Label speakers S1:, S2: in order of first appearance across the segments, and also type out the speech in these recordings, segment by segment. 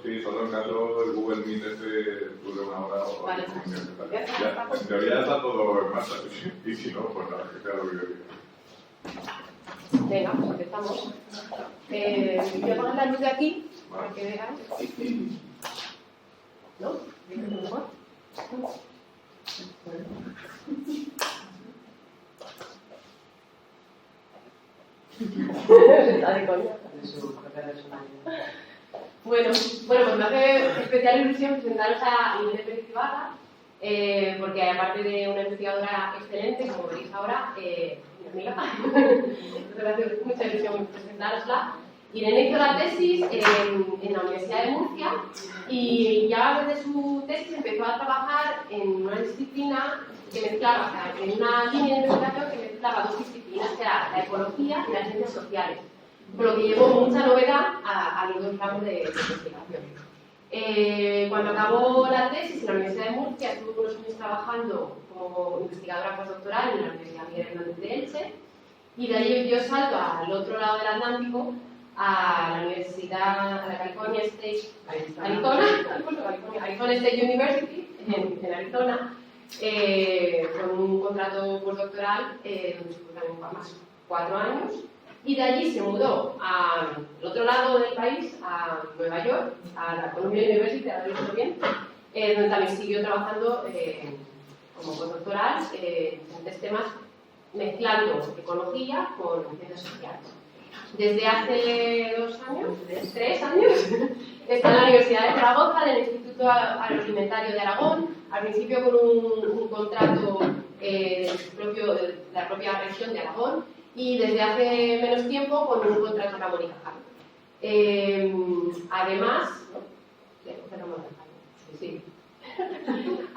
S1: Sí, solo en caso del Google Meet dure una hora o
S2: vale.
S1: Ya, en teoría está todo en marcha, y si no, pues nada, que sea lo que yo diga.
S2: Venga, pues empezamos. Voy a poner la luz de aquí para que vean. ¿No? ¿Mejor? Está de coña. Bueno, pues me hace especial ilusión presentaros a Irene Pérez Ibarra, porque aparte de una investigadora excelente, como veréis ahora, mi amiga, entonces me hace mucha ilusión presentarosla. Irene hizo la tesis en la Universidad de Murcia y ya desde su tesis empezó a trabajar en una disciplina que mezclaba, o sea, en una línea de investigación que mezclaba dos disciplinas, que era la ecología y las ciencias sociales, por lo que llevó mucha novedad a los dos ramos de investigación. Cuando acabó la tesis en la Universidad de Murcia, estuvo unos años trabajando como investigadora postdoctoral en la Universidad Miguel Hernández de Elche, y de ahí yo salto al otro lado del Atlántico, a la Universidad, a la California State, Arizona State University, en Arizona, con un contrato postdoctoral donde estuvo también más 4 años. Y de allí se mudó al otro lado del país, a Nueva York, a la Columbia University, ahora lo digo bien, donde también siguió trabajando como postdoctoral en diferentes temas, mezclando ecología con ciencias sociales. Desde hace 3 años, está en la Universidad de Zaragoza, en el Instituto Agroalimentario de Aragón, al principio con un contrato de la propia región de Aragón, y desde hace menos tiempo con un contrato con Ramón y Cajal.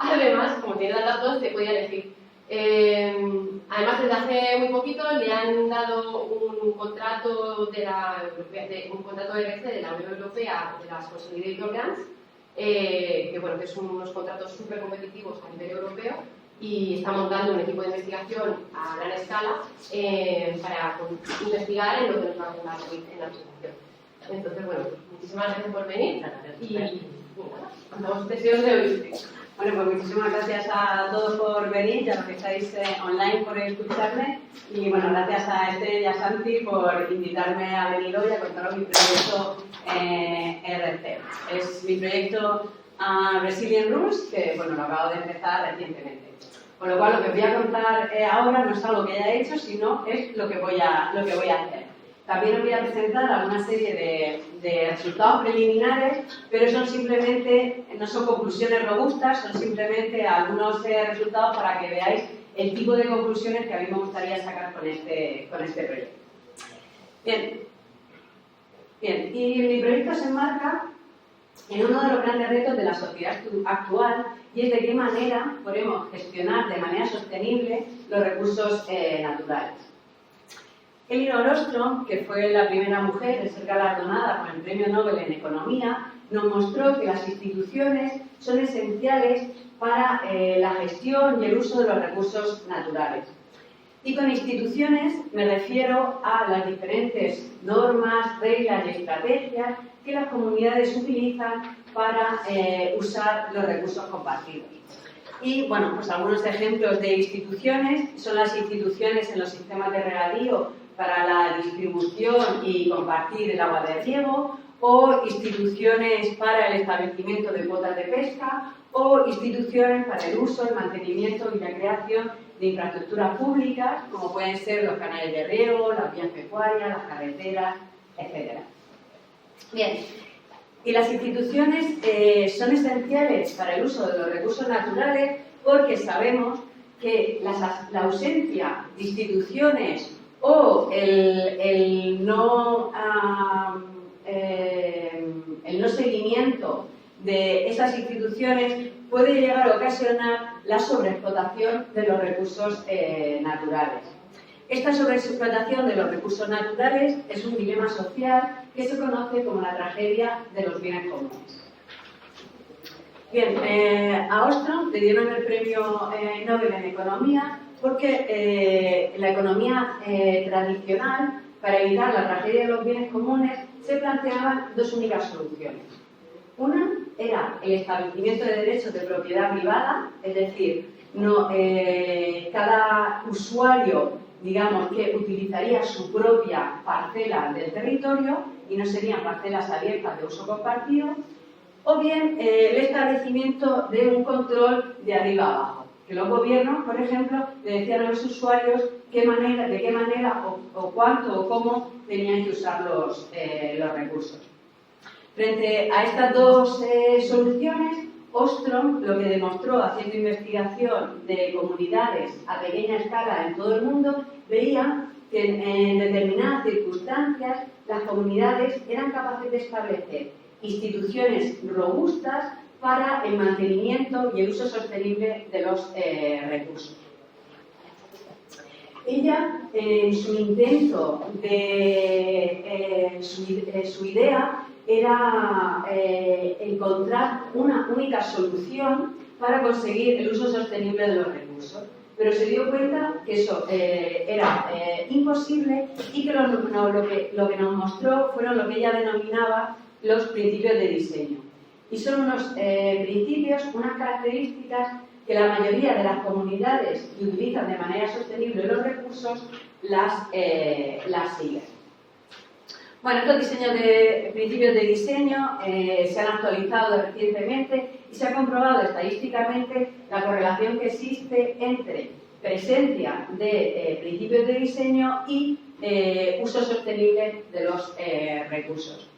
S2: Además, como tiene datos, te podía decir. Además, desde hace muy poquito le han dado un contrato de RC de la Unión Europea, de las Consolidated Grants, que son unos contratos súper competitivos a nivel europeo, y está montando un equipo de investigación a gran escala para investigar en lo que nos va a contar hoy en la presentación. Entonces, muchísimas gracias por venir y andamos deseos de oírte.
S3: Bueno, pues muchísimas gracias a todos por venir, ya los que estáis online por escucharme, y bueno, gracias a Esther y a Santi por invitarme a venir hoy a contaros mi proyecto RC. Es mi proyecto Resilient Rules, que lo acabo de empezar recientemente. Con lo cual, lo que voy a contar ahora no es algo que haya hecho, sino es lo que voy a hacer. También os voy a presentar alguna serie de resultados preliminares, pero no son conclusiones robustas, son simplemente algunos resultados para que veáis el tipo de conclusiones que a mí me gustaría sacar con este proyecto. Bien, y mi proyecto se enmarca en uno de los grandes retos de la sociedad actual, y es de qué manera podemos gestionar de manera sostenible los recursos naturales. Elinor Ostrom, que fue la primera mujer en ser galardonada con el Premio Nobel en Economía, nos mostró que las instituciones son esenciales para la gestión y el uso de los recursos naturales. Y con instituciones me refiero a las diferentes normas, reglas y estrategias que las comunidades utilizan para usar los recursos compartidos. Y pues algunos ejemplos de instituciones son las instituciones en los sistemas de regadío para la distribución y compartir el agua de riego, o instituciones para el establecimiento de cuotas de pesca, o instituciones para el uso, el mantenimiento y la creación de infraestructuras públicas, como pueden ser los canales de riego, las vías pecuarias, las carreteras, etc. Bien, y las instituciones son esenciales para el uso de los recursos naturales porque sabemos que la ausencia de instituciones o el no seguimiento de esas instituciones puede llegar a ocasionar la sobreexplotación de los recursos naturales. Esta sobreexplotación de los recursos naturales es un dilema social que se conoce como la tragedia de los bienes comunes. Bien, a Ostrom le dieron el premio Nobel en Economía porque la economía tradicional, para evitar la tragedia de los bienes comunes, se planteaban dos únicas soluciones. Una era el establecimiento de derechos de propiedad privada, es decir, cada usuario, digamos, que utilizaría su propia parcela del territorio y no serían parcelas abiertas de uso compartido, o bien el establecimiento de un control de arriba abajo, que los gobiernos, por ejemplo, le decían a los usuarios de qué manera o cuánto o cómo tenían que usar los recursos. Frente a estas dos soluciones, Ostrom lo que demostró haciendo investigación de comunidades a pequeña escala en todo el mundo, veía que en determinadas circunstancias las comunidades eran capaces de establecer instituciones robustas para el mantenimiento y el uso sostenible de los recursos. Ella, en su intento su idea era encontrar una única solución para conseguir el uso sostenible de los recursos, pero se dio cuenta que eso era imposible y que lo que nos mostró fueron lo que ella denominaba los principios de diseño. Y son unos principios, unas características que la mayoría de las comunidades que utilizan de manera sostenible los recursos las siguen. Bueno, estos principios de diseño se han actualizado recientemente y se ha comprobado estadísticamente la correlación que existe entre presencia de principios de diseño y uso sostenible de los recursos.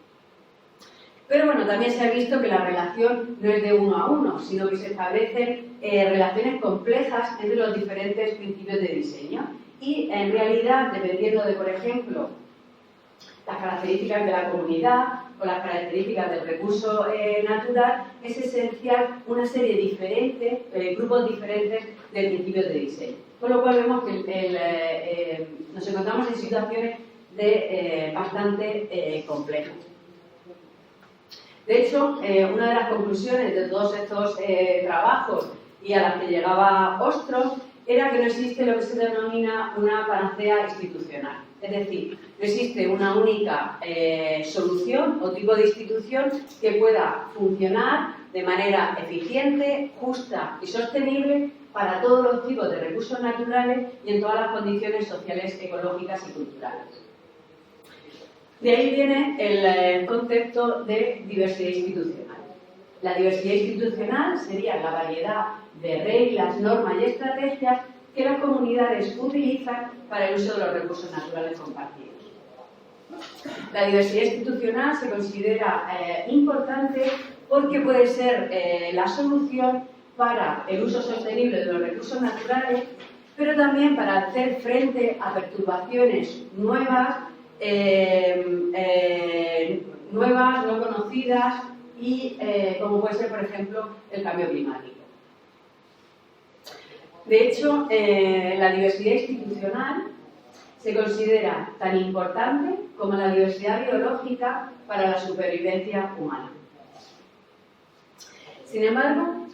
S3: Pero bueno, también se ha visto que la relación no es de uno a uno, sino que se establecen relaciones complejas entre los diferentes principios de diseño. Y en realidad, dependiendo de, por ejemplo, las características de la comunidad o las características del recurso natural, es esencial una serie diferente, grupos diferentes de principios de diseño. Con lo cual vemos que nos encontramos en situaciones bastante complejas. De hecho, una de las conclusiones de todos estos trabajos y a las que llegaba Ostrom era que no existe lo que se denomina una panacea institucional. Es decir, no existe una única solución o tipo de institución que pueda funcionar de manera eficiente, justa y sostenible para todos los tipos de recursos naturales y en todas las condiciones sociales, ecológicas y culturales. De ahí viene el concepto de diversidad institucional. La diversidad institucional sería la variedad de reglas, normas y estrategias que las comunidades utilizan para el uso de los recursos naturales compartidos. La diversidad institucional se considera importante porque puede ser la solución para el uso sostenible de los recursos naturales, pero también para hacer frente a perturbaciones nuevas, no conocidas y como puede ser, por ejemplo, el cambio climático. De hecho, la diversidad institucional se considera tan importante como la diversidad biológica para la supervivencia humana. Sin embargo,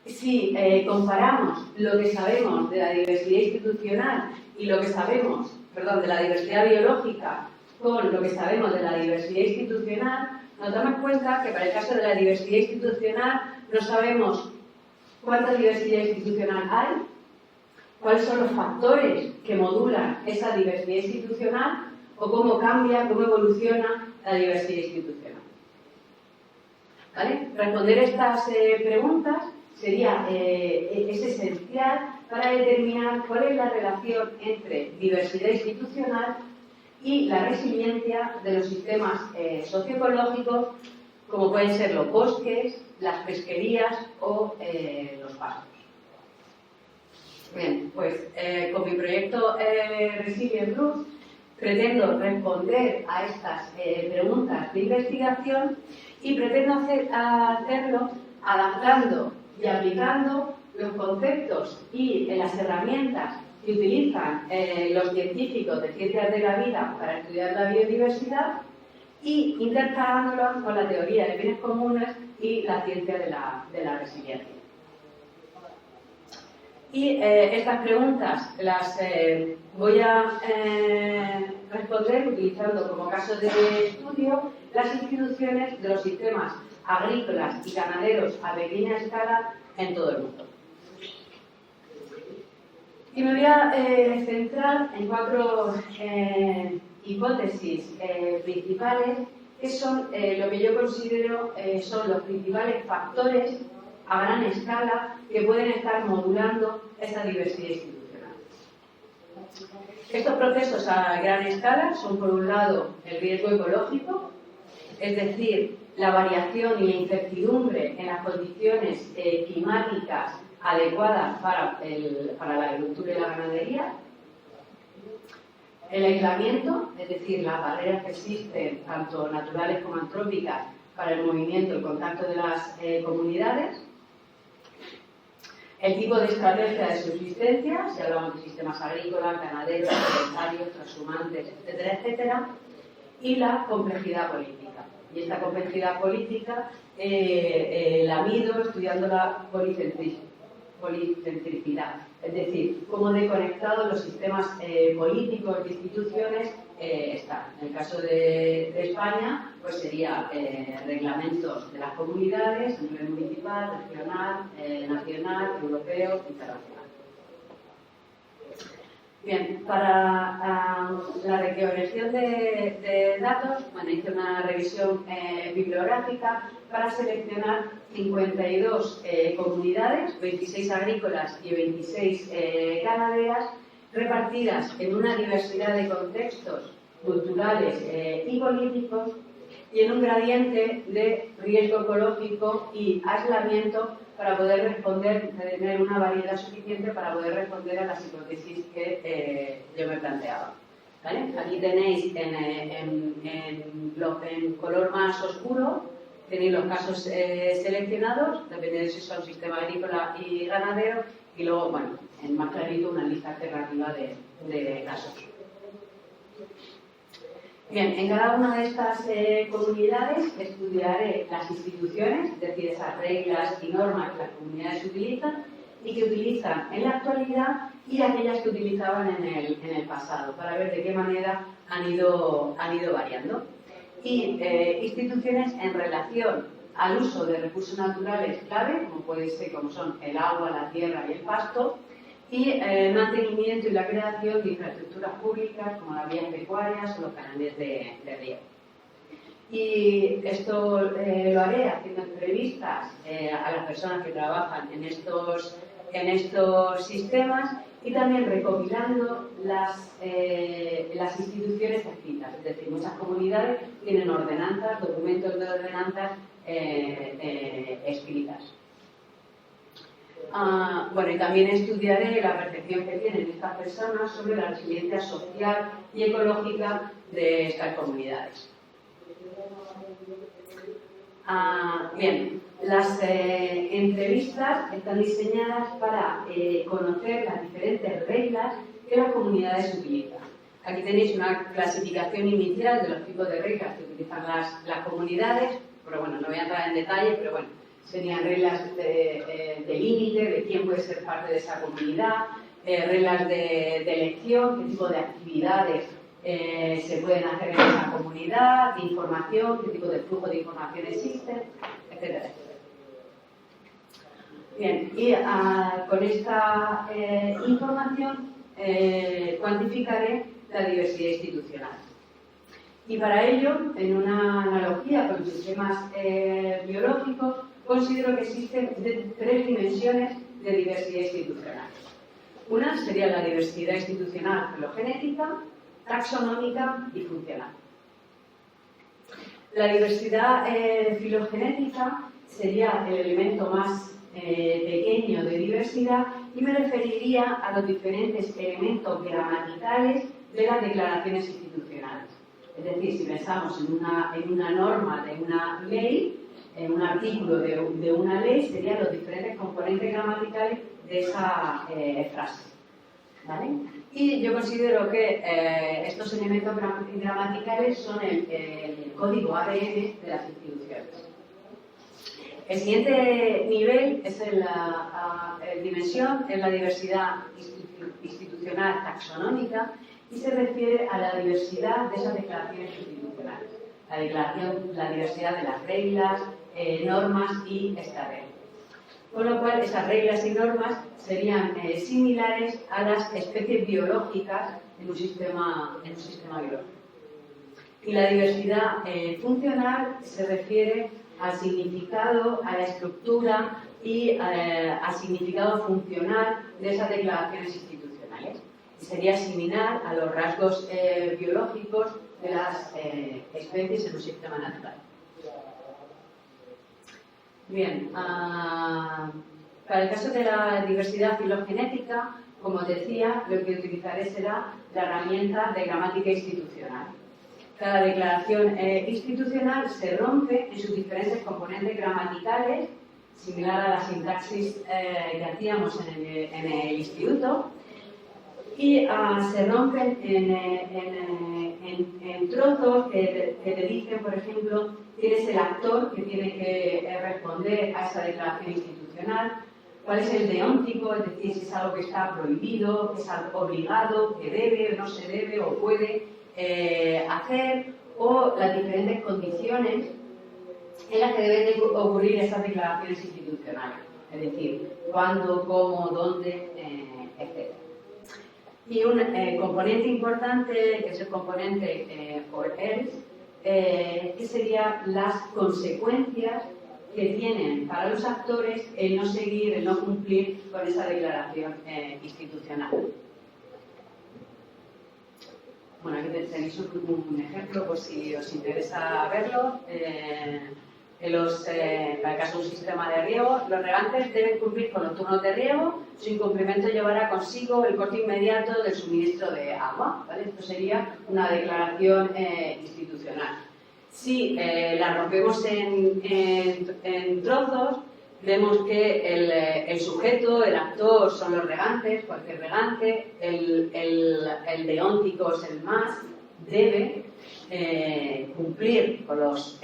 S3: si comparamos lo que sabemos de la diversidad institucional y lo que sabemos, de la diversidad biológica con lo que sabemos de la diversidad institucional, nos damos cuenta que para el caso de la diversidad institucional no sabemos cuánta diversidad institucional hay, cuáles son los factores que modulan esa diversidad institucional o cómo cambia, cómo evoluciona la diversidad institucional. ¿vale? Responder estas preguntas es esencial para determinar cuál es la relación entre diversidad institucional y la resiliencia de los sistemas socioecológicos, como pueden ser los bosques, las pesquerías o los pastos. Bien, pues con mi proyecto Resilient Roots pretendo responder a estas preguntas de investigación y pretendo hacerlo adaptando y aplicando los conceptos y las herramientas que utilizan los científicos de ciencias de la vida para estudiar la biodiversidad y intercalándolos con la teoría de bienes comunes y la ciencia de la resiliencia. Y estas preguntas las voy a responder utilizando como caso de estudio las instituciones de los sistemas agrícolas y ganaderos a pequeña escala en todo el mundo. Y me voy a centrar en 4 hipótesis principales, que son lo que yo considero son los principales factores a gran escala que pueden estar modulando esta diversidad institucional. Estos procesos a gran escala son, por un lado, el riesgo ecológico, es decir, la variación y la incertidumbre en las condiciones climáticas adecuadas para la agricultura y la ganadería, el aislamiento, es decir, las barreras que existen, tanto naturales como antrópicas, para el movimiento y el contacto de las comunidades, el tipo de estrategia de subsistencia, si hablamos de sistemas agrícolas, ganaderos, forestarios, transhumantes, etcétera, etcétera, y la complejidad política. Y esta complejidad política la mido estudiando la policentricidad, es decir, cómo desconectados los sistemas políticos de instituciones están. En el caso de España, pues sería reglamentos de las comunidades a nivel municipal, regional, nacional, europeo, internacional. Bien, para la recolección de datos, bueno, hice una revisión bibliográfica para seleccionar 52 comunidades, 26 agrícolas y 26 ganaderas, repartidas en una diversidad de contextos culturales y políticos y en un gradiente de riesgo ecológico y aislamiento para poder responder, tener una variedad suficiente para poder responder a las hipótesis que yo me planteaba. ¿Vale? Aquí tenéis en color más oscuro, tenéis los casos seleccionados, depende de si son sistema agrícola y ganadero, y luego, bueno, en más clarito una lista alternativa de casos. Bien, en cada una de estas comunidades estudiaré las instituciones, es decir, esas reglas y normas que las comunidades utilizan y que utilizan en la actualidad y aquellas que utilizaban en el pasado, para ver de qué manera han ido variando. Y instituciones en relación al uso de recursos naturales clave, como son el agua, la tierra y el pasto, y el mantenimiento y la creación de infraestructuras públicas como las vías pecuarias o los canales de riego. Y esto lo haré haciendo entrevistas a las personas que trabajan en estos sistemas y también recopilando las instituciones escritas. Es decir, muchas comunidades tienen ordenanzas, documentos de ordenanzas escritas. Bueno, y también estudiaré la percepción que tienen estas personas sobre la resiliencia social y ecológica de estas comunidades. Bien, las entrevistas están diseñadas para conocer las diferentes reglas que las comunidades utilizan. Aquí tenéis una clasificación inicial de los tipos de reglas que utilizan las comunidades, pero bueno, no voy a entrar en detalle, pero bueno, serían reglas de límite, de quién puede ser parte de esa comunidad, reglas de elección, qué tipo de actividades se pueden hacer en esa comunidad, de información, qué tipo de flujo de información existe, etcétera, etcétera. Bien, y con esta información cuantificaré la diversidad institucional. Y para ello, en una analogía con sistemas biológicos, considero que existen tres dimensiones de diversidad institucional. Una sería la diversidad institucional filogenética, taxonómica y funcional. La diversidad filogenética sería el elemento más pequeño de diversidad y me referiría a los diferentes elementos gramaticales de las declaraciones institucionales. Es decir, si pensamos en una norma de una ley, en un artículo de una ley, serían los diferentes componentes gramaticales de esa frase. ¿Vale? Y yo considero que estos elementos gramaticales son el código ADN de las instituciones. El siguiente nivel es la dimensión, es la diversidad institucional taxonómica y se refiere a la diversidad de esas declaraciones institucionales. La diversidad de las reglas, normas y estándares. Con lo cual, esas reglas y normas serían similares a las especies biológicas en un sistema biológico. Y la diversidad funcional se refiere al significado, a la estructura y al significado funcional de esas declaraciones institucionales. Y sería similar a los rasgos biológicos de las especies en un sistema natural. Bien, para el caso de la diversidad filogenética, como decía, lo que utilizaré será la herramienta de gramática institucional. Cada declaración institucional se rompe en sus diferentes componentes gramaticales, similar a la sintaxis que hacíamos en el instituto, y se rompen en trozos que te dicen, por ejemplo, quién es el actor que tiene que responder a esa declaración institucional, cuál es el deóntico, es decir, si es algo que está prohibido, que es algo obligado, que debe o no se debe o puede hacer, o las diferentes condiciones en las que deben de ocurrir esas declaraciones institucionales, es decir, cuándo, cómo, dónde, etc. Y un componente importante, que es el componente or else, que serían las consecuencias que tienen para los actores el no seguir, el no cumplir con esa declaración institucional. Bueno, aquí tenéis un ejemplo por si os interesa verlo. Para el caso de un sistema de riego, los regantes deben cumplir con los turnos de riego, su incumplimiento llevará consigo el corte inmediato del suministro de agua. ¿Vale? Esto sería una declaración institucional. Si la rompemos en trozos, vemos que el sujeto, el actor son los regantes, cualquier regante, el deóntico es el más, debe cumplir con los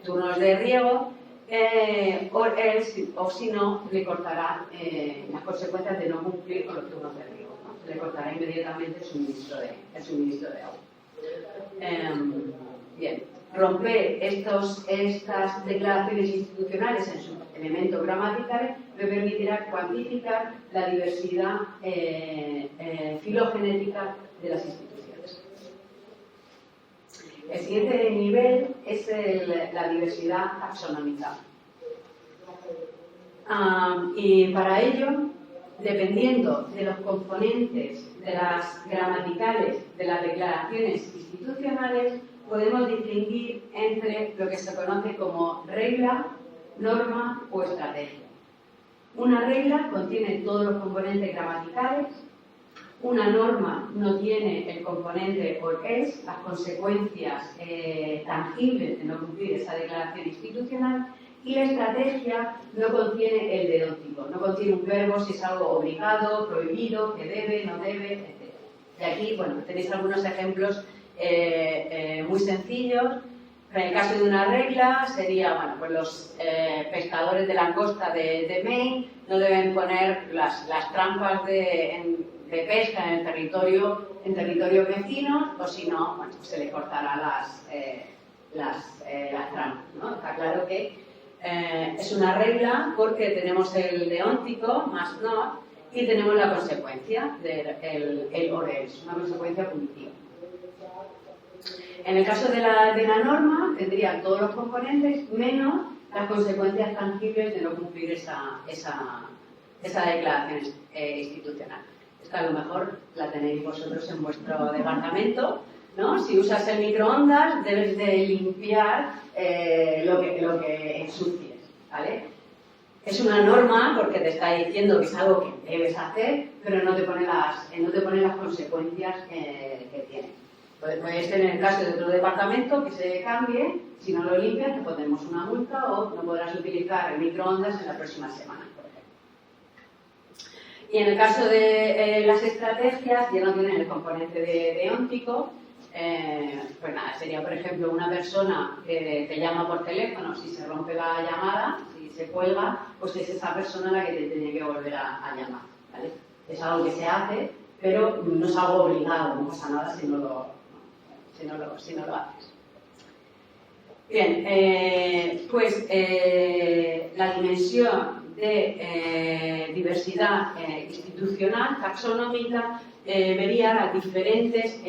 S3: turnos de riego o si no, le cortará las consecuencias de no cumplir con los turnos de riego, ¿no? Le cortará inmediatamente el suministro de agua. Bien, romper estas declaraciones institucionales en sus elementos gramaticales me permitirá cuantificar la diversidad filogenética de las instituciones. El siguiente nivel es la diversidad taxonómica. Y para ello, dependiendo de los componentes de las gramaticales de las declaraciones institucionales, podemos distinguir entre lo que se conoce como regla, norma o estrategia. Una regla contiene todos los componentes gramaticales. Una norma no tiene el componente or else, las consecuencias tangibles de no cumplir esa declaración institucional, y la estrategia no contiene el deóntico, no contiene un verbo si es algo obligado, prohibido, que debe, no debe, etc. Y aquí, bueno, tenéis algunos ejemplos muy sencillos. En el caso de una regla sería, bueno, pues los pescadores de langosta de Maine no deben poner las trampas de pesca en territorio vecino, o si no, bueno, pues se le cortará las trampas, ¿no? Está claro que es una regla porque tenemos el deóntico más not y tenemos la consecuencia del or else, una consecuencia punitiva. En el caso de la norma, tendría todos los componentes menos las consecuencias tangibles de no cumplir esa declaración institucional. Esta a lo mejor la tenéis vosotros en vuestro departamento, ¿no? Si usas el microondas, debes de limpiar lo que ensucies, ¿vale? Es una norma porque te está diciendo que es algo que debes hacer, pero no te pone las consecuencias que tiene. Puede ser en el caso de otro departamento que se cambie, si no lo limpias te pondremos una multa o no podrás utilizar el microondas en la próxima semana, por ejemplo. Y en el caso de las estrategias, ya no tienen el componente deóntico, pues nada, sería por ejemplo una persona que te llama por teléfono, si se rompe la llamada, si se cuelga, pues es esa persona la que te tiene que volver a llamar, ¿vale? Es algo que se hace, pero no es algo obligado, no pasa nada si no lo haces. Bien, pues la dimensión de diversidad institucional, taxonómica, vería las diferentes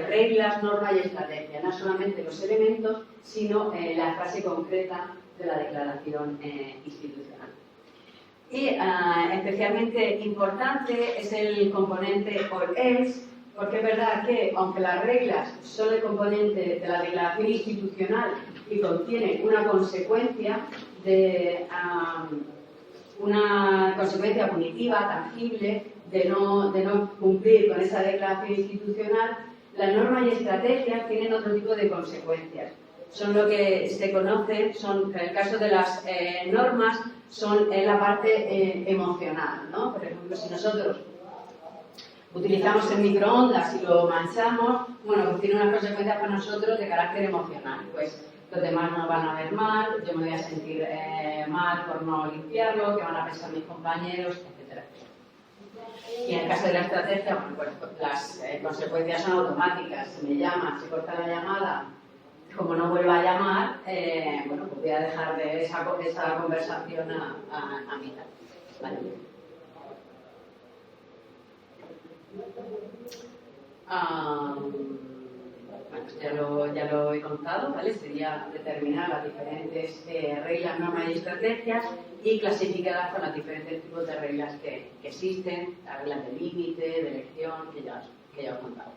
S3: reglas, normas y estrategias, no solamente los elementos, sino la frase concreta de la declaración institucional. Y especialmente importante es el componente or else, porque es verdad que, aunque las reglas son el componente de la declaración institucional y contienen una consecuencia punitiva, tangible, de no cumplir con esa declaración institucional, las normas y estrategias tienen otro tipo de consecuencias. Son lo que se conoce, en el caso de las normas, son la parte emocional, ¿no? Por ejemplo, si nosotros utilizamos el microondas y lo manchamos, bueno, pues tiene unas consecuencias para nosotros de carácter emocional. Pues los demás nos van a ver mal, yo me voy a sentir mal por no limpiarlo, que van a pensar mis compañeros, etc. Y en el caso de la estrategia, bueno, pues las consecuencias son automáticas. Si me llaman, se corta la llamada, como no vuelva a llamar, bueno, pues voy a dejar de esa conversación a mitad. ¿Vale? Bueno, ya lo he contado, ¿vale? Sería determinar las diferentes reglas, normas y estrategias y clasificarlas con los diferentes tipos de reglas que existen, las reglas de límite, de elección, que ya os he contado.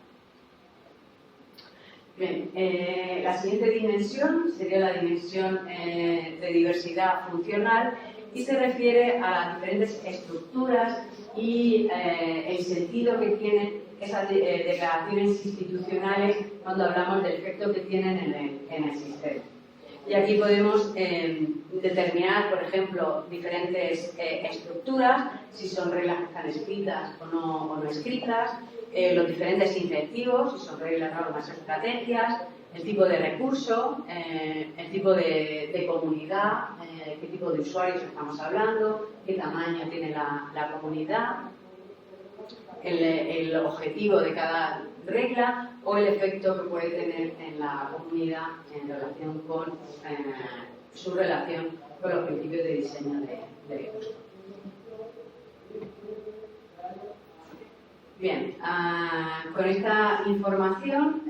S3: Bien, la siguiente dimensión sería la dimensión de diversidad funcional y se refiere a las diferentes estructuras y el sentido que tienen esas declaraciones institucionales cuando hablamos del efecto que tienen en el sistema. Y aquí podemos determinar, por ejemplo, diferentes estructuras, si son reglas que están escritas o no escritas, los diferentes incentivos, si son reglas, normas, estrategias, el tipo de recurso, el tipo de comunidad, qué tipo de usuarios estamos hablando, qué tamaño tiene la comunidad, el objetivo de cada regla o el efecto que puede tener en la comunidad en relación con su relación con los principios de diseño de recursos. Bien, con esta información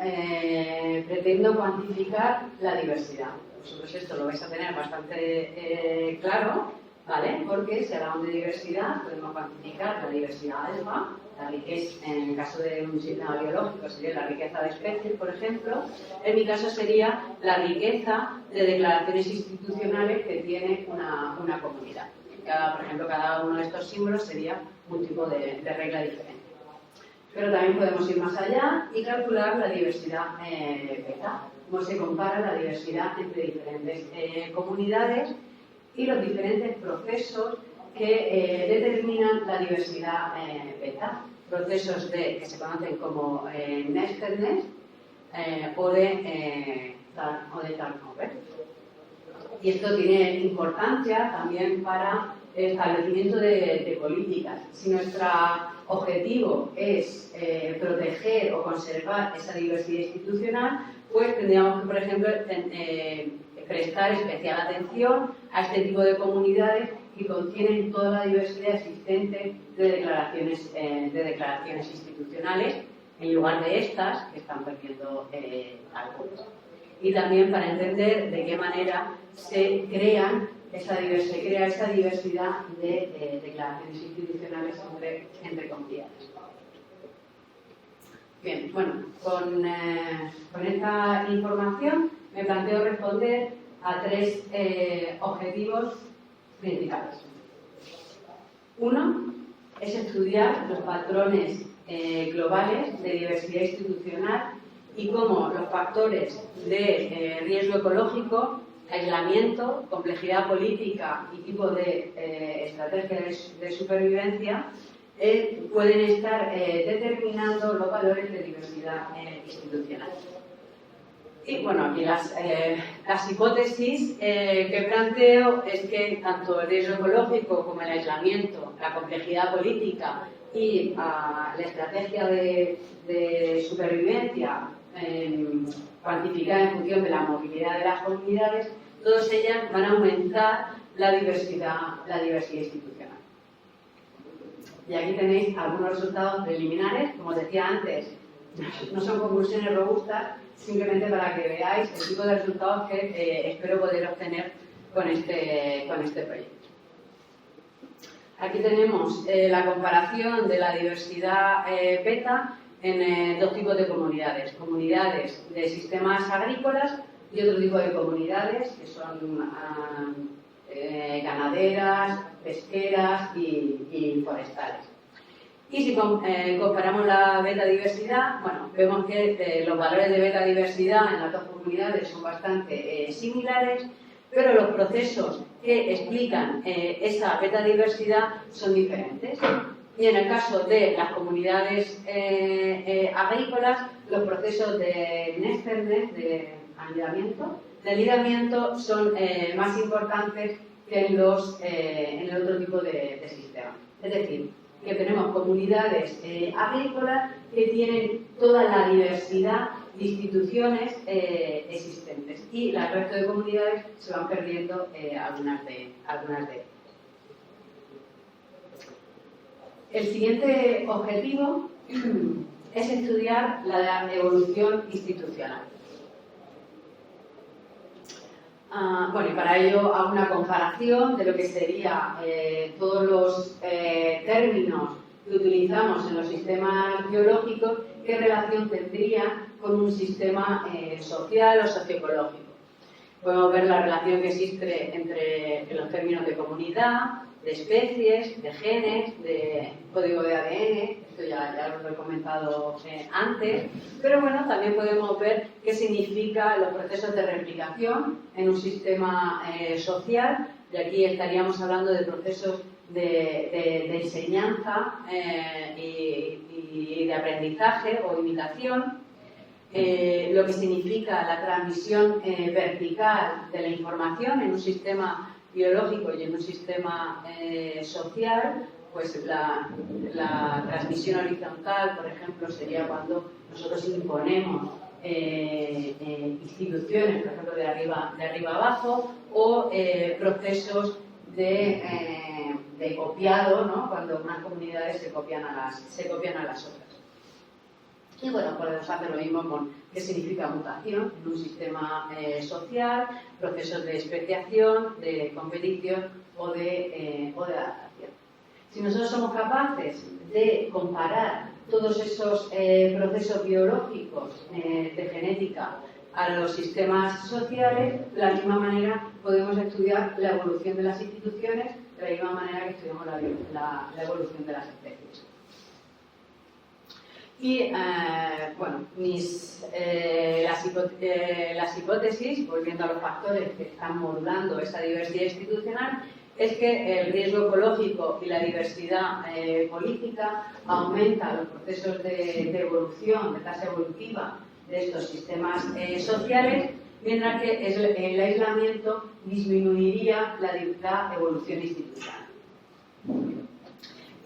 S3: pretendo cuantificar la diversidad. Vosotros esto lo vais a tener bastante claro, ¿vale? Porque si hablamos de diversidad, podemos cuantificar la diversidad alfa, la riqueza, en el caso de un sistema biológico sería la riqueza de especies, por ejemplo. En mi caso sería la riqueza de declaraciones institucionales que tiene una comunidad. Por ejemplo, cada uno de estos símbolos sería un tipo de regla diferente. Pero también podemos ir más allá y calcular la diversidad beta, cómo se compara la diversidad entre diferentes comunidades y los diferentes procesos que determinan la diversidad beta. Procesos que se conocen como nestedness o de turnover. Y esto tiene importancia también para el establecimiento de políticas. Si nuestro objetivo es proteger o conservar esa diversidad institucional, pues tendríamos que, por ejemplo, prestar especial atención a este tipo de comunidades que contienen toda la diversidad existente de declaraciones institucionales en lugar de estas que están perdiendo algunos. Y también para entender de qué manera se crea esa diversidad de declaraciones institucionales entre comunidades. Bien, bueno, con esta información me planteo responder a 3 objetivos principales. Uno es estudiar los patrones globales de diversidad institucional y cómo los factores de riesgo ecológico, aislamiento, complejidad política y tipo de estrategias de supervivencia pueden estar determinando los valores de diversidad institucional. Y bueno, aquí las hipótesis que planteo es que tanto el riesgo ecológico como el aislamiento, la complejidad política y la estrategia de supervivencia cuantificada en función de la movilidad de las comunidades, todas ellas van a aumentar la diversidad institucional. Y aquí tenéis algunos resultados preliminares, como os decía antes, no son conclusiones robustas, simplemente para que veáis el tipo de resultados que espero poder obtener con este proyecto. Aquí tenemos la comparación de la diversidad beta en 2 tipos de comunidades. Comunidades de sistemas agrícolas y otro tipo de comunidades que son ganaderas, pesqueras y forestales. Y si comparamos la beta diversidad, bueno, vemos que los valores de beta diversidad en las 2 comunidades son bastante similares, pero los procesos que explican esa beta diversidad son diferentes. Y en el caso de las comunidades agrícolas, los procesos de nestedness, de anidamiento, son más importantes que en el otro tipo de sistemas. Es decir, que tenemos comunidades agrícolas que tienen toda la diversidad de instituciones existentes y el resto de comunidades se van perdiendo algunas de ellas. El siguiente objetivo es estudiar la evolución institucional. Bueno, y para ello hago una comparación de lo que sería todos los términos que utilizamos en los sistemas biológicos, qué relación tendría con un sistema social o socioecológico. Podemos ver la relación que existe entre los términos de comunidad, de especies, de genes, de código de ADN, esto ya lo he comentado antes, pero bueno, también podemos ver qué significa los procesos de replicación en un sistema social, y aquí estaríamos hablando de procesos de enseñanza y de aprendizaje o imitación, lo que significa la transmisión vertical de la información en un sistema biológico y en un sistema social, pues la transmisión horizontal, por ejemplo, sería cuando nosotros imponemos instituciones, por ejemplo, de arriba abajo, o procesos de copiado, ¿no? Cuando unas comunidades se copian a las otras. Y bueno, podemos hacer lo mismo con qué significa mutación en un sistema social, procesos de especiación, de competición o de adaptación. Si nosotros somos capaces de comparar todos esos procesos biológicos de genética a los sistemas sociales, de la misma manera podemos estudiar la evolución de las instituciones, de la misma manera que estudiamos la evolución de las especies. Y bueno, las hipótesis, volviendo a los factores que están modulando esa diversidad institucional, es que el riesgo ecológico y la diversidad política aumentan los procesos de evolución, de tasa evolutiva de estos sistemas sociales, mientras que el aislamiento disminuiría la evolución institucional.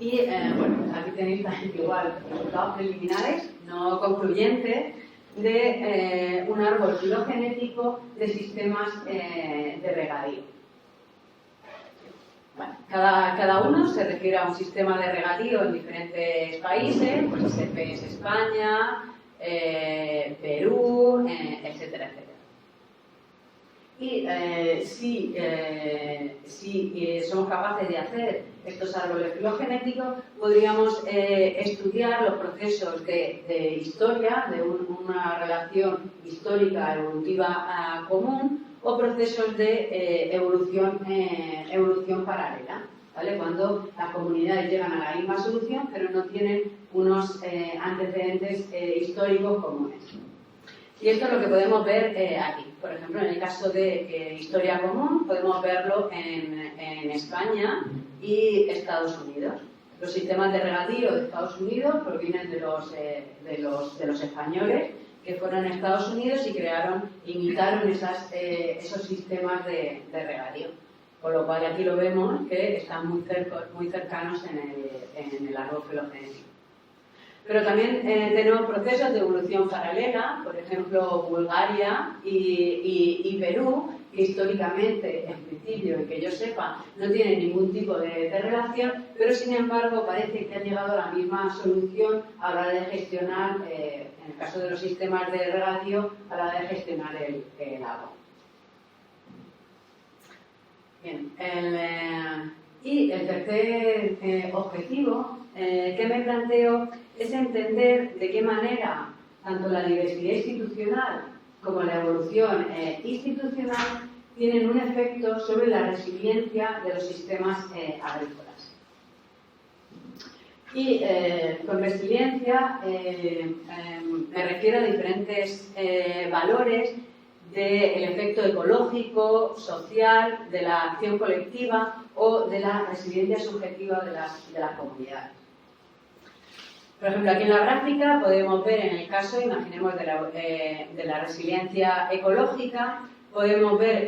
S3: Y bueno, aquí tenéis igual resultados preliminares, no concluyentes, de un árbol filogenético de sistemas de regadío. Bueno, Cada uno se refiere a un sistema de regadío en diferentes países, pues SP es España, Perú, etcétera, etcétera. Y si somos capaces de hacer estos árboles filogenéticos, podríamos estudiar los procesos de historia, de una relación histórica evolutiva común, o procesos de evolución paralela, ¿vale? Cuando las comunidades llegan a la misma solución, pero no tienen unos antecedentes históricos comunes. Y esto es lo que podemos ver aquí. Por ejemplo, en el caso de historia común, podemos verlo en España y Estados Unidos. Los sistemas de regadío de Estados Unidos provienen de los españoles, que fueron a Estados Unidos y imitaron esos sistemas de regadío. Por lo cual aquí lo vemos que están muy cercanos en el árbol filogenético. Pero también tenemos procesos de evolución paralela, por ejemplo, Bulgaria y Perú, que históricamente, en principio, y que yo sepa, no tienen ningún tipo de relación, pero sin embargo parece que han llegado a la misma solución a la hora de gestionar, en el caso de los sistemas de regadío, a la hora de gestionar el agua. Bien, y el tercer objetivo que me planteo es entender de qué manera tanto la diversidad institucional como la evolución institucional tienen un efecto sobre la resiliencia de los sistemas agrícolas. Y con resiliencia me refiero a diferentes valores del efecto ecológico, social, de la acción colectiva o de la resiliencia subjetiva de las comunidades. Por ejemplo, aquí en la gráfica podemos ver en el caso, imaginemos, de la resiliencia ecológica, podemos ver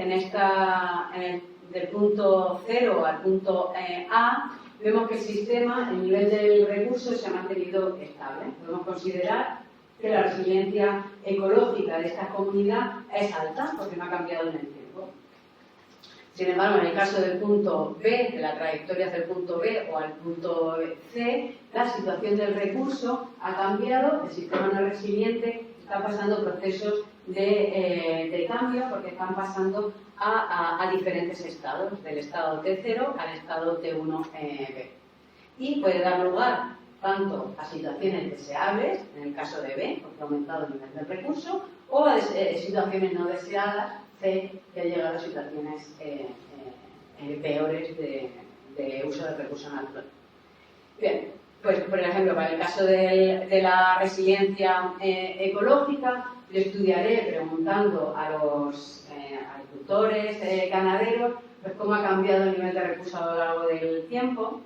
S3: del punto 0 al punto A, vemos que el sistema, el nivel del recurso se ha mantenido estable. Podemos considerar que la resiliencia ecológica de esta comunidad es alta porque no ha cambiado en el tiempo. Sin embargo, en el caso del punto B, de la trayectoria hacia el punto B o al punto C, la situación del recurso ha cambiado, el sistema no es resiliente, está pasando procesos de cambio porque están pasando a diferentes estados, del estado T0 al estado T1B. Y puede dar lugar tanto a situaciones deseables, en el caso de B, porque ha aumentado el nivel del recurso, o a situaciones no deseadas, C, que ha llegado a situaciones peores de uso del recurso natural. Bien, pues por ejemplo, para el caso de la resiliencia ecológica, yo estudiaré preguntando a los agricultores, ganaderos, pues cómo ha cambiado el nivel de recursos a lo largo del tiempo.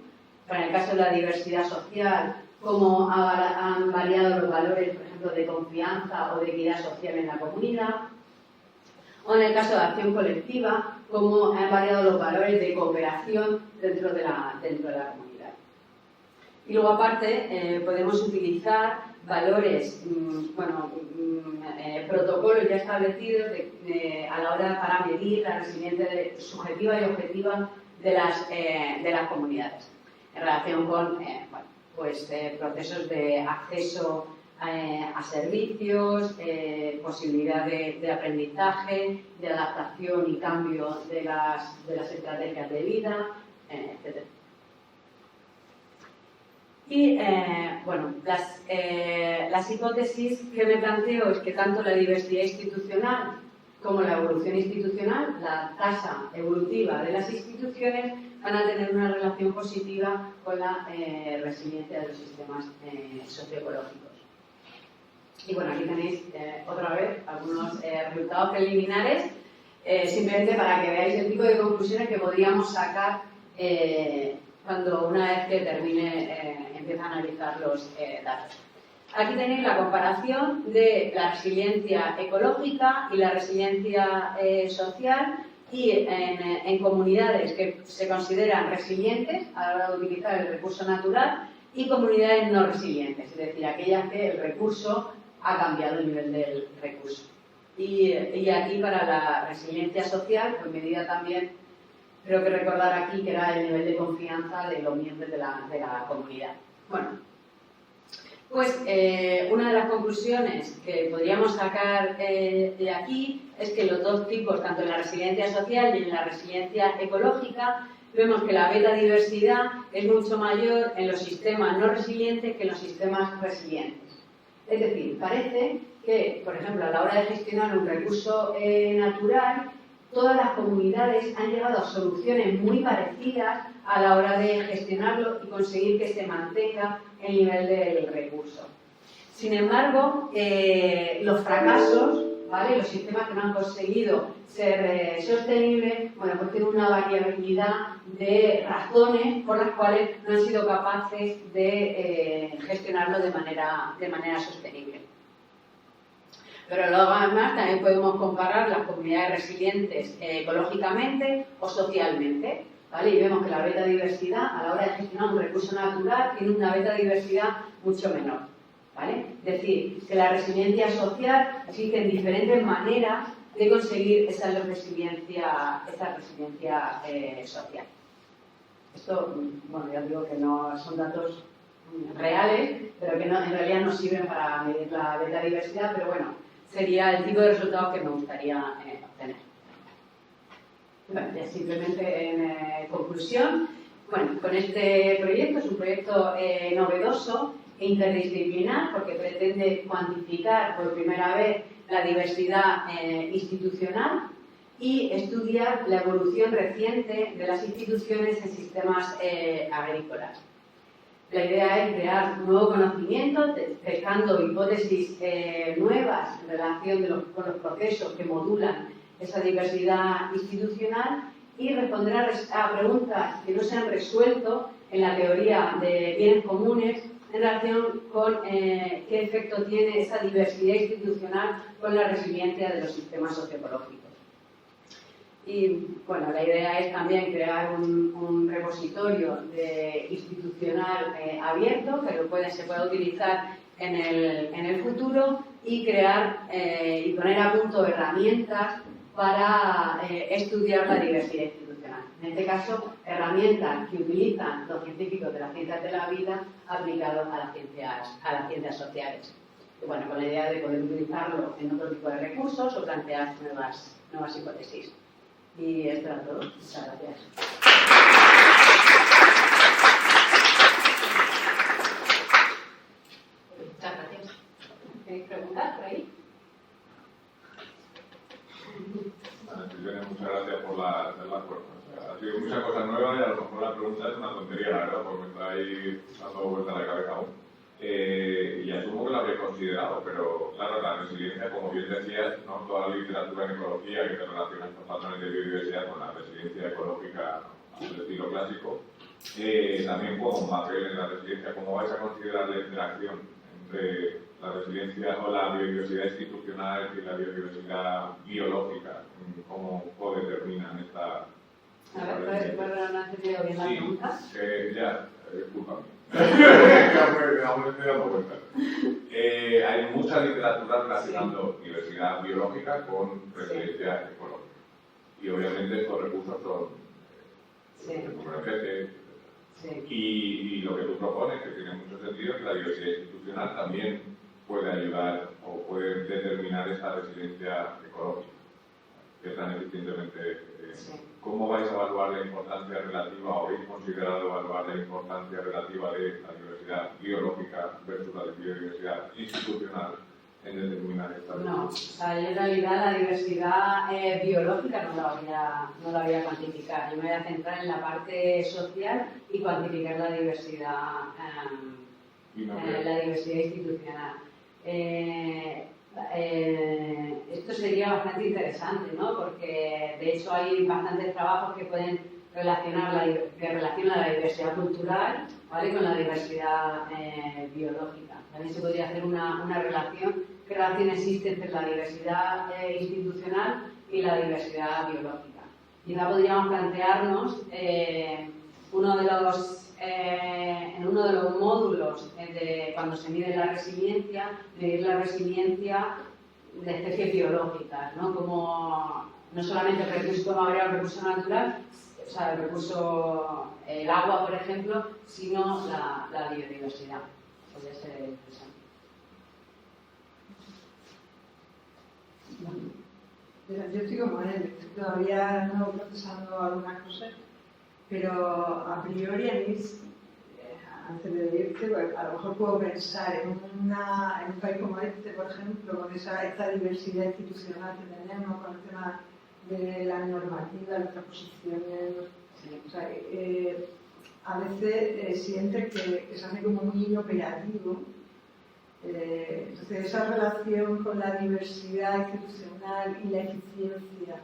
S3: Para el caso de la diversidad social, cómo han variado los valores, por ejemplo, de confianza o de equidad social en la comunidad. O en el caso de la acción colectiva, cómo han variado los valores de cooperación dentro de la comunidad. Y luego, aparte, podemos utilizar valores, protocolos ya establecidos a la hora para medir la resiliencia subjetiva y objetiva de las comunidades, en relación con procesos de acceso a servicios, posibilidad de aprendizaje, de adaptación y cambio de las estrategias de vida, etc. Y las hipótesis que me planteo es que tanto la diversidad institucional como la evolución institucional, la tasa evolutiva de las instituciones, van a tener una relación positiva con la resiliencia de los sistemas socioecológicos. Y bueno, aquí tenéis otra vez algunos resultados preliminares, simplemente para que veáis el tipo de conclusiones que podríamos sacar cuando una vez que empieza a analizar los datos. Aquí tenéis la comparación de la resiliencia ecológica y la resiliencia social, y en comunidades que se consideran resilientes a la hora de utilizar el recurso natural y comunidades no resilientes, es decir, aquellas que el recurso ha cambiado el nivel del recurso. Y aquí para la resiliencia social, pues medida también creo que recordar aquí que era el nivel de confianza de los miembros de la comunidad. Bueno, pues una de las conclusiones que podríamos sacar de aquí es que los dos tipos, tanto en la resiliencia social y en la resiliencia ecológica, vemos que la beta diversidad es mucho mayor en los sistemas no resilientes que en los sistemas resilientes. Es decir, parece que, por ejemplo, a la hora de gestionar un recurso natural, todas las comunidades han llegado a soluciones muy parecidas a la hora de gestionarlo y conseguir que se mantenga el nivel del recurso. Sin embargo, los fracasos, ¿vale?, los sistemas que no han conseguido ser sostenibles, bueno, pues tienen una variabilidad de razones por las cuales no han sido capaces de gestionarlo de manera sostenible. Pero luego además también podemos comparar las comunidades resilientes ecológicamente o socialmente, ¿vale? Y vemos que la beta diversidad a la hora de gestionar un recurso natural tiene una beta diversidad mucho menor, ¿vale? Es decir, que la resiliencia social existen diferentes maneras de conseguir esa resiliencia social. Esto, bueno, ya digo que no son datos reales, pero que no, en realidad no sirven para medir la beta diversidad, pero bueno, sería el tipo de resultados que me gustaría obtener. Bueno, ya simplemente en conclusión, bueno, con este proyecto, es un proyecto novedoso e interdisciplinar porque pretende cuantificar por primera vez la diversidad institucional y estudiar la evolución reciente de las instituciones en sistemas agrícolas. La idea es crear nuevo conocimiento, pescando hipótesis nuevas en relación con los procesos que modulan esa diversidad institucional y responder a preguntas que no se han resuelto en la teoría de bienes comunes en relación con qué efecto tiene esa diversidad institucional con la resiliencia de los sistemas socioecológicos. Y bueno, la idea es también crear un repositorio institucional abierto que se pueda utilizar en el futuro y crear y poner a punto herramientas para estudiar la diversidad institucional. En este caso, herramientas que utilizan los científicos de las ciencias de la vida aplicados a las ciencias sociales. Y bueno, con la idea de poder utilizarlo en otro tipo de recursos o plantear nuevas hipótesis. Y esto era todo. Muchas gracias.
S2: Muchas gracias. ¿Queréis preguntar por ahí?
S1: Muchas gracias por la charla. Ha sido muchas cosas nuevas y a lo mejor la pregunta es una tontería, la verdad, porque me está ahí dando vuelta a la cabeza aún. Y asumo que lo habréis considerado, pero claro, la resiliencia, como bien decías, no toda la literatura en ecología que te relaciona estos patrones de biodiversidad con la resiliencia ecológica del estilo clásico, también juega un papel en la resiliencia. ¿Cómo vais a considerar la interacción entre la resiliencia o la biodiversidad institucional y la biodiversidad biológica? ¿Cómo codeterminan esta?
S3: A ver, ¿no has entendido bien la pregunta?
S1: Ya, discúlpame. Aún estoy dando vueltas. Hay mucha literatura relacionando diversidad biológica con resiliencia ecológica. Y obviamente estos recursos son recursos. Y lo que tú propones, que tiene mucho sentido, es que la diversidad institucional también puede ayudar o puede determinar esa resiliencia ecológica, que tan eficientemente. ¿Cómo vais a evaluar la importancia relativa o habéis considerado evaluar la importancia relativa de la diversidad biológica versus la biodiversidad institucional en determinar esta?
S3: No, o sea, yo en realidad la diversidad biológica no la voy a cuantificar. Yo me voy a centrar en la parte social y cuantificar la diversidad institucional. Esto sería bastante interesante, ¿no? Porque de hecho hay bastantes trabajos que pueden relacionan la diversidad cultural, ¿vale?, con la diversidad biológica. También se podría hacer una relación. ¿Qué relación existe entre la diversidad institucional y la diversidad biológica? Quizá podríamos plantearnos en uno de los módulos cuando se mide la resiliencia, medir la resiliencia de especies biológicas, ¿no? Como no solamente el recurso natural, o sea, el recurso, el agua, por ejemplo, sino la biodiversidad. Podría ser interesante.
S4: Yo estoy como él, estoy todavía no procesando algunas cosas, pero a priori a mí, antes de irte, pues, a lo mejor puedo pensar en un país como este, por ejemplo, con esta diversidad institucional que tenemos, con el tema de la normativa, las transposiciones. O sea, a veces sientes que se hace como muy inoperativo. Entonces, esa relación con la diversidad institucional y la eficiencia,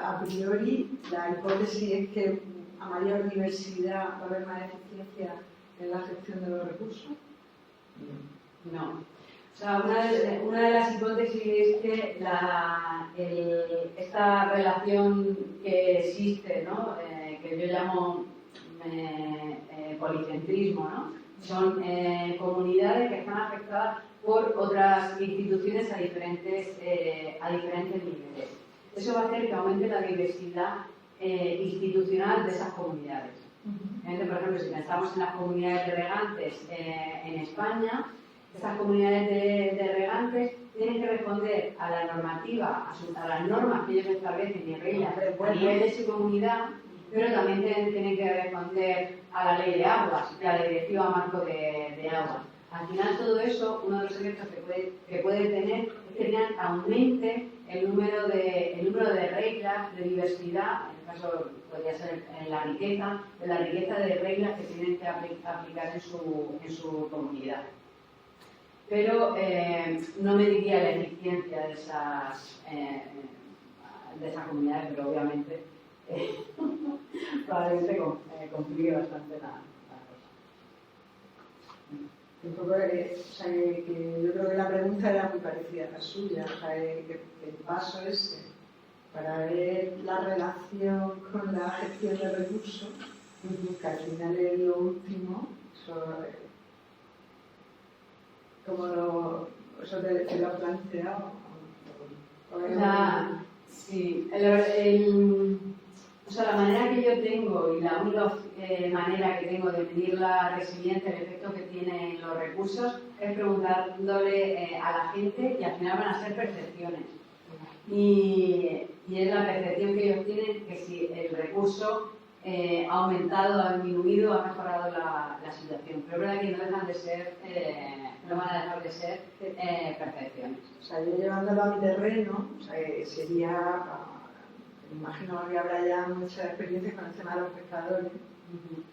S4: a priori, la hipótesis es que a mayor diversidad va a haber más eficiencia en la gestión de los recursos.
S3: No. O sea, una de las hipótesis es que esta relación que existe, ¿no? Que yo llamo policentrismo, ¿no? Son comunidades que están afectadas por otras instituciones a diferentes niveles. Eso va a hacer que aumente la diversidad institucional de esas comunidades. Entonces, por ejemplo, si pensamos en las comunidades de regantes en España, esas comunidades de regantes tienen que responder a la normativa, a las normas que ellos establecen y reglas a nivel de su comunidad, pero también tienen que responder a la ley de aguas y a la directiva marco de aguas. Al final, todo eso, uno de los efectos que puede tener es que aumente el número de reglas, de diversidad, en el caso podría ser en la riqueza de reglas que tienen que aplicar en su comunidad. Pero no mediría la eficiencia de esas comunidades, pero obviamente probablemente complique bastante la cosa.
S4: Un poco, o sea, que yo creo que la pregunta era muy parecida a la suya, o sea, que el paso ese para ver la relación con la gestión de recursos, que al final es lo último, eso te lo has planteado.
S3: Sí, o sea, la manera que yo tengo y la única manera que tengo de medir la resiliencia, el efecto que tienen los recursos, es preguntándole a la gente y al final van a ser percepciones. Y es la percepción que ellos tienen que si el recurso ha aumentado, ha disminuido, ha mejorado la situación. Pero es verdad que no dejan de ser, no van a dejar de ser percepciones.
S4: O sea, yo llevándolo a mi terreno, o sea, sería, me imagino que habrá ya mucha experiencia con el tema de los pescadores.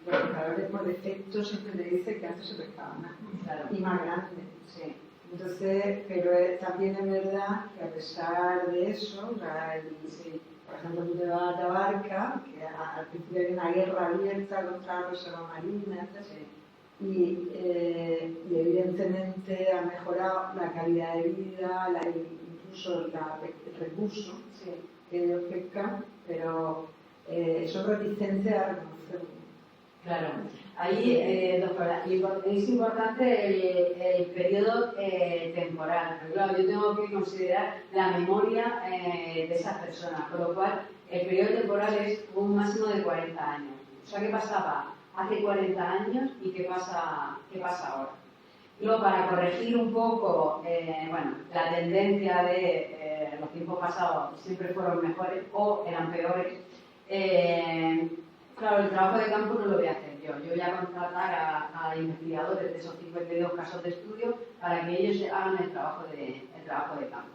S4: Los pescadores por defecto siempre te dicen que antes se pescaba más,
S3: Claro.
S4: Y más grande.
S3: Sí.
S4: Entonces, pero también es verdad que a pesar de eso, o sea, por ejemplo, tú te vas a Tabarca, que al principio hay una guerra abierta contra la reserva marina, y evidentemente ha mejorado la calidad de vida, incluso el recurso que ellos pescan, pero son reticentes a reconocerlo.
S3: Claro, ahí doctora, es importante el periodo temporal. Pero claro, yo tengo que considerar la memoria de esas personas, con lo cual el periodo temporal es un máximo de 40 años. O sea, ¿qué pasaba hace 40 años y qué pasa ahora? Luego, para corregir un poco la tendencia de los tiempos pasados siempre fueron mejores o eran peores, claro, el trabajo de campo no lo voy a hacer yo. Yo voy a contratar a investigadores de esos 52 casos de estudio para que ellos hagan el trabajo de campo.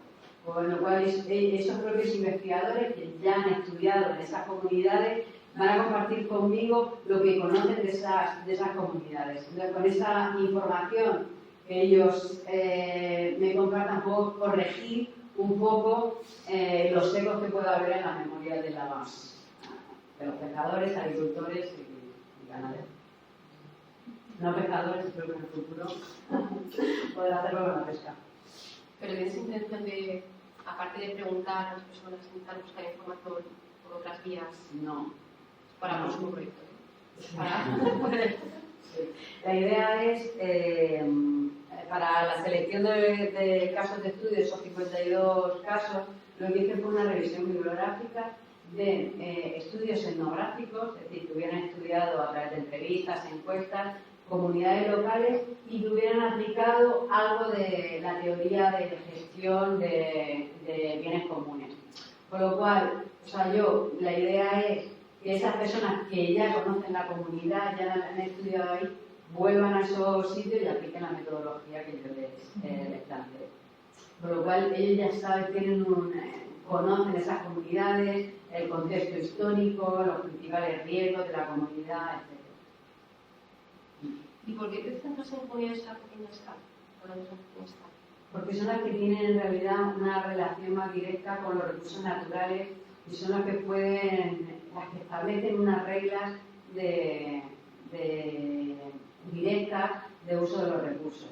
S3: Con lo cual, esos propios investigadores que ya han estudiado en esas comunidades van a compartir conmigo lo que conocen de esas comunidades. Entonces, con esa información que ellos me compartan, puedo corregir un poco los ecos que pueda haber en la memoria de los pescadores, agricultores y ganaderos. No pescadores, creo que en el futuro podrán hacerlo con la pesca.
S2: Pero tienes intención de, aparte de preguntar a las personas, intentar buscar información por otras vías.
S3: No.
S2: Para un proyecto.
S3: Sí. La idea es, para la selección de casos de estudio, esos 52 casos, lo que hice fue una revisión bibliográfica de estudios etnográficos, es decir, que hubieran estudiado a través de entrevistas, encuestas, comunidades locales y que hubieran aplicado algo de la teoría de gestión de bienes comunes. Con lo cual, la idea es que esas personas que ya conocen la comunidad, ya la han estudiado ahí, vuelvan a esos sitios y apliquen la metodología que yo les planteo. Por lo cual, ellos ya saben, conocen esas comunidades, el contexto histórico, los principales riesgos de la comunidad, etc.
S2: ¿Y por qué te centras en comunidades a pequeña escala?
S3: Porque son las que tienen en realidad una relación más directa con los recursos naturales y son las que establecen unas reglas directas de uso de los recursos.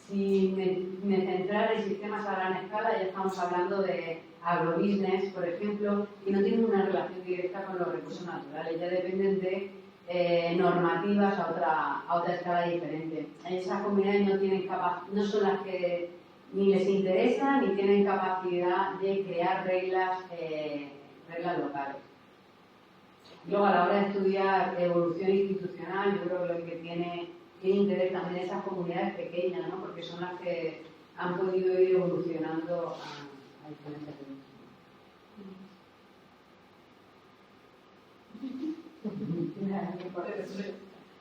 S3: Si me centrara en sistemas a gran escala, ya estamos hablando de agrobusiness, por ejemplo, y no tienen una relación directa con los recursos naturales, ya dependen de normativas a otra escala diferente. Esas comunidades no son las que ni les interesa ni tienen capacidad de crear reglas locales. Luego, a la hora de estudiar evolución institucional, yo creo que lo que tiene interés también esas comunidades pequeñas, ¿no? Porque son las que han podido ir evolucionando a diferentes ritmos.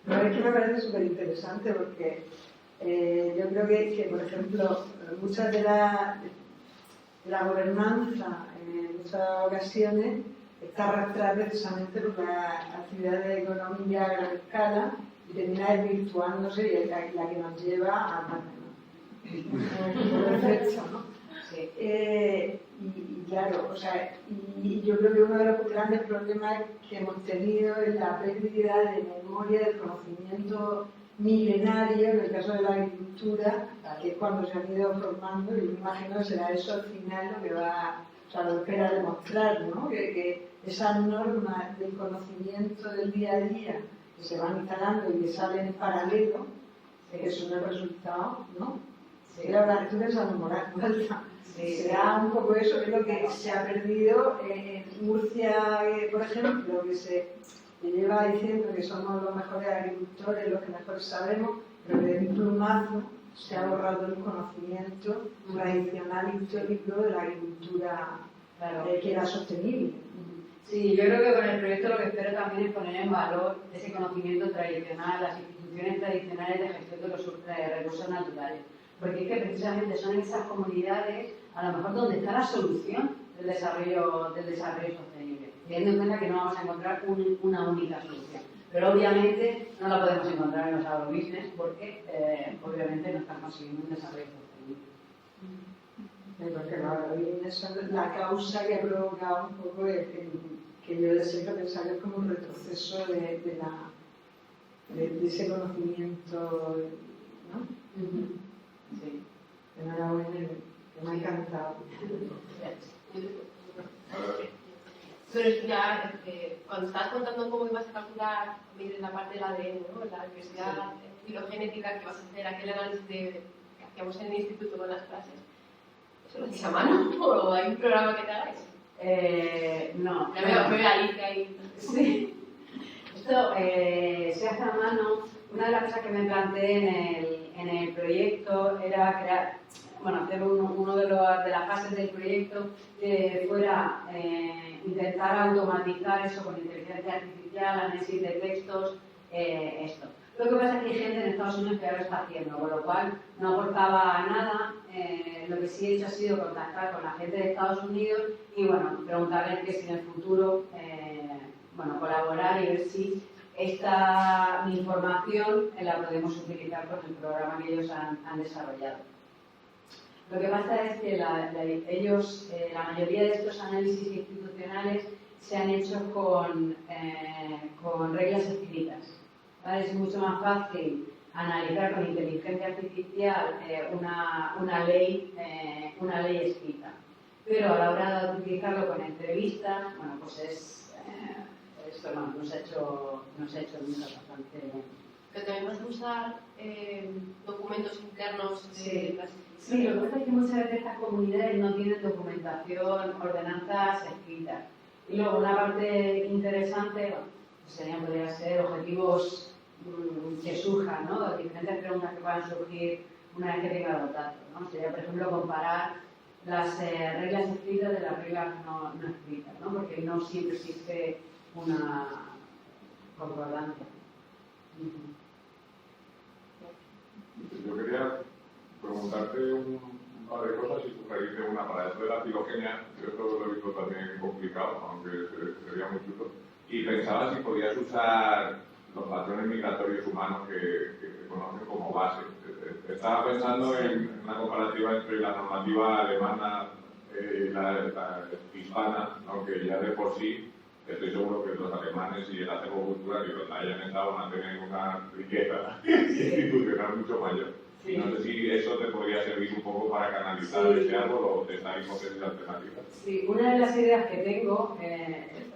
S4: No, es que me parece súper interesante porque yo creo que, por ejemplo, muchas de la gobernanza en muchas ocasiones está arrastrada precisamente por la actividad de economía a gran escala y termina desvirtuándose y es la que nos lleva al perfecto, ¿no?
S3: Sí.
S4: Y claro, y yo creo que uno de los grandes problemas que hemos tenido es la pérdida de memoria del conocimiento milenario, en el caso de la agricultura, que es cuando se han ido formando, y me imagino que será eso al final lo que lo que era demostrar, ¿no? Que esas normas del conocimiento del día a día que se van instalando y que salen en paralelo, que son el resultado, ¿no?
S3: Sí.
S4: Pero ahora estoy pensando moral, será un poco eso, que es lo que se ha perdido en Murcia, por ejemplo, que se lleva diciendo que somos los mejores agricultores, los que mejor sabemos, pero que de un plumazo se ha borrado el conocimiento tradicional histórico de la agricultura que era sostenible.
S3: Sí, yo creo que con el proyecto lo que espero también es poner en valor ese conocimiento tradicional, las instituciones tradicionales de gestión de los recursos naturales. Porque es que precisamente son en esas comunidades, a lo mejor, donde está la solución del desarrollo sostenible. Teniendo en cuenta que no vamos a encontrar una única solución. Pero obviamente no la podemos encontrar en los agrobusiness porque obviamente no están consiguiendo un desarrollo sostenible.
S4: Porque los agrobusiness son la causa que ha provocado un poco que yo siempre pensaba que es como un retroceso de ese conocimiento, ¿no?
S3: Sí.
S4: Enhorabuena, me ha encantado.
S2: Pero ya, cuando estabas contando cómo ibas a calcular la parte del ADN, ¿no? La diversidad filogenética que vas a hacer, aquel análisis que hacíamos en el instituto con las clases, ¿eso lo hacéis a mano o hay un programa que te hagáis?
S3: No.
S2: Ya me veo a Alicia ahí.
S3: Sí. Esto se hace a mano. Una de las cosas que me planteé en el proyecto era crear, hacer uno de las fases del proyecto que fuera intentar automatizar eso con inteligencia artificial, análisis de textos, esto. Lo que pasa es que hay gente en Estados Unidos que ya lo está haciendo, con lo cual no aportaba nada. Lo que sí he hecho ha sido contactar con la gente de Estados Unidos y preguntarles que si en el futuro colaborar y ver si esta información la podemos utilizar con el programa que ellos han desarrollado. Lo que pasa es que la mayoría de estos análisis institucionales se han hecho con reglas escritas. ¿Vale? Es mucho más fácil analizar con inteligencia artificial una ley escrita. Pero a la hora de utilizarlo con entrevistas, esto nos ha hecho bastante bien.
S2: Pero también vas a usar documentos internos de las instituciones.
S3: Sí, lo que pasa es que muchas veces estas comunidades no tienen documentación, ordenanzas escritas. Y luego una parte interesante podría ser objetivos que surjan, ¿no? Diferentes preguntas que puedan surgir una vez que tenga los datos, ¿no? Sería, por ejemplo, comparar las reglas escritas de las reglas no escritas, ¿no? Porque no siempre existe una concordancia.
S1: Yo quería preguntarte un par de cosas y sugerirte una para esto de la filogenia. Yo esto lo he visto también complicado, aunque sería muy chulo. Y pensaba si podías usar los patrones migratorios humanos que se conocen como base. Estaba pensando en una comparativa entre la normativa alemana y la hispana, aunque ya de por sí estoy seguro que los alemanes y el acervo cultural y donde hayan estado van a tener una riqueza institucional mucho mayor. Sí. No sé si eso te podría servir un poco para canalizar ese árbol o testar hipótesis alternativas.
S3: Sí, una de las ideas que tengo,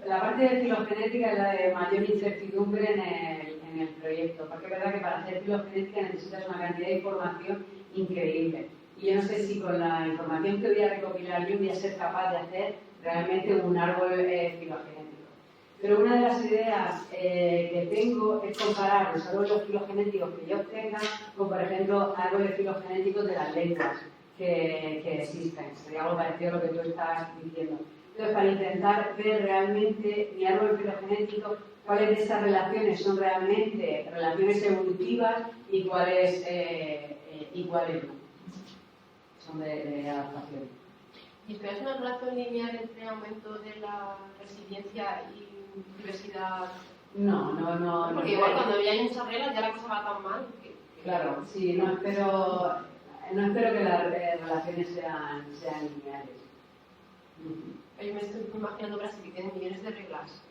S3: la parte de filogenética es la de mayor incertidumbre en el proyecto, porque es verdad que para hacer filogenética necesitas una cantidad de información increíble. Y yo no sé si con la información que voy a recopilar yo voy a ser capaz de hacer realmente un árbol filogenético. Pero una de las ideas que tengo es comparar los árboles filogenéticos que yo obtenga con, por ejemplo, árboles filogenéticos de las lenguas que existen. Sería algo parecido a lo que tú estás diciendo. Entonces, para intentar ver realmente mi árbol filogenético, cuáles de esas relaciones son realmente relaciones evolutivas y cuáles no. Son de adaptación.
S2: ¿Y esperas una relación lineal entre aumento de la resiliencia y diversidad?
S3: No.
S2: Porque igual cuando ya hay muchas reglas ya la cosa va tan mal.
S3: Claro, sí, no espero que las relaciones sean lineales.
S2: Yo me estoy imaginando Brasil que tiene millones de reglas.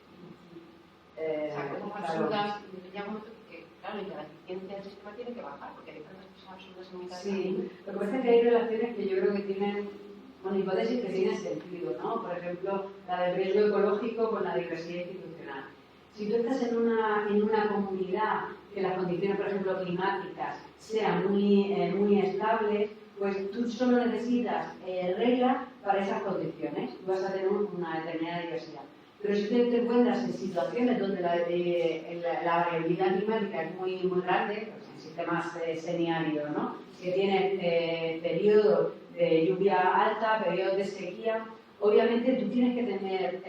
S2: O sea, cosas
S3: Claro.
S2: absurdas. Y llega un momento que, claro, la eficiencia del sistema tiene que bajar porque hay tantas cosas absurdas en mitad de
S3: Sí, lo que pasa es que hay relaciones que yo creo que tienen, hipótesis que tienen sentido, ¿no? Por ejemplo, la del riesgo ecológico con la diversidad institucional. Si tú estás en una comunidad que las condiciones, por ejemplo, climáticas sean muy estables, pues tú solo necesitas reglas para esas condiciones. Tú vas a tener una determinada diversidad. Pero si tú te encuentras en situaciones donde la variabilidad climática es muy grande, pues en sistemas semiáridos, ¿no? Que tienen periodos de lluvia alta, periodos de sequía, obviamente tú tienes que tener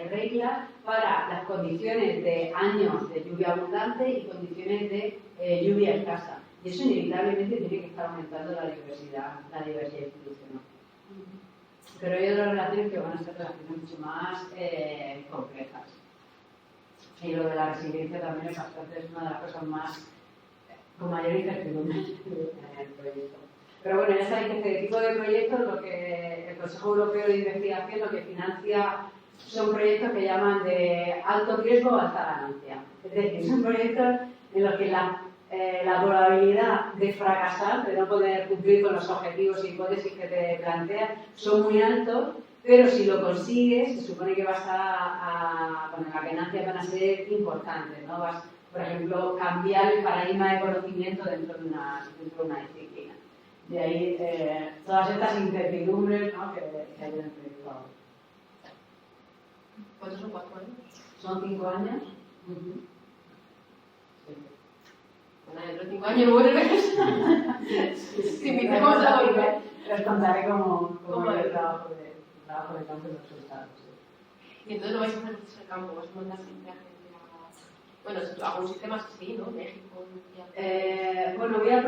S3: reglas para las condiciones de años de lluvia abundante y condiciones de lluvia escasa. Y eso inevitablemente tiene que estar aumentando la diversidad institucional. Pero hay otras relaciones que van a ser relaciones mucho más complejas. Y lo de la resiliencia también es una de las cosas más con mayor incertidumbre en el proyecto. Pero bueno, ya sabéis que este tipo de proyectos, lo que el Consejo Europeo de Investigación lo que financia son proyectos que llaman de alto riesgo o alta ganancia. Es decir, son proyectos en los que la probabilidad de fracasar, de no poder cumplir con los objetivos y hipótesis que te planteas, son muy altos, pero si lo consigues, se supone que vas bueno, las ganancias van a ser importantes, ¿no? Vas, por ejemplo, cambiar el paradigma de conocimiento dentro de una disciplina. De ahí todas estas incertidumbres, ¿no? que hay en el proyecto.
S2: ¿Cuántos son 4 años?
S3: Son 5 años.
S2: Bueno, dentro de 5 años vuelves. Si invitemos a volver.
S3: Les contaré cómo el trabajo de campo y los resultados.
S2: Y entonces no vais a hacer el campo, vas a mandar siempre a gente a... Bueno, algunos sistemas sí, ¿no? México,
S3: bueno, voy a...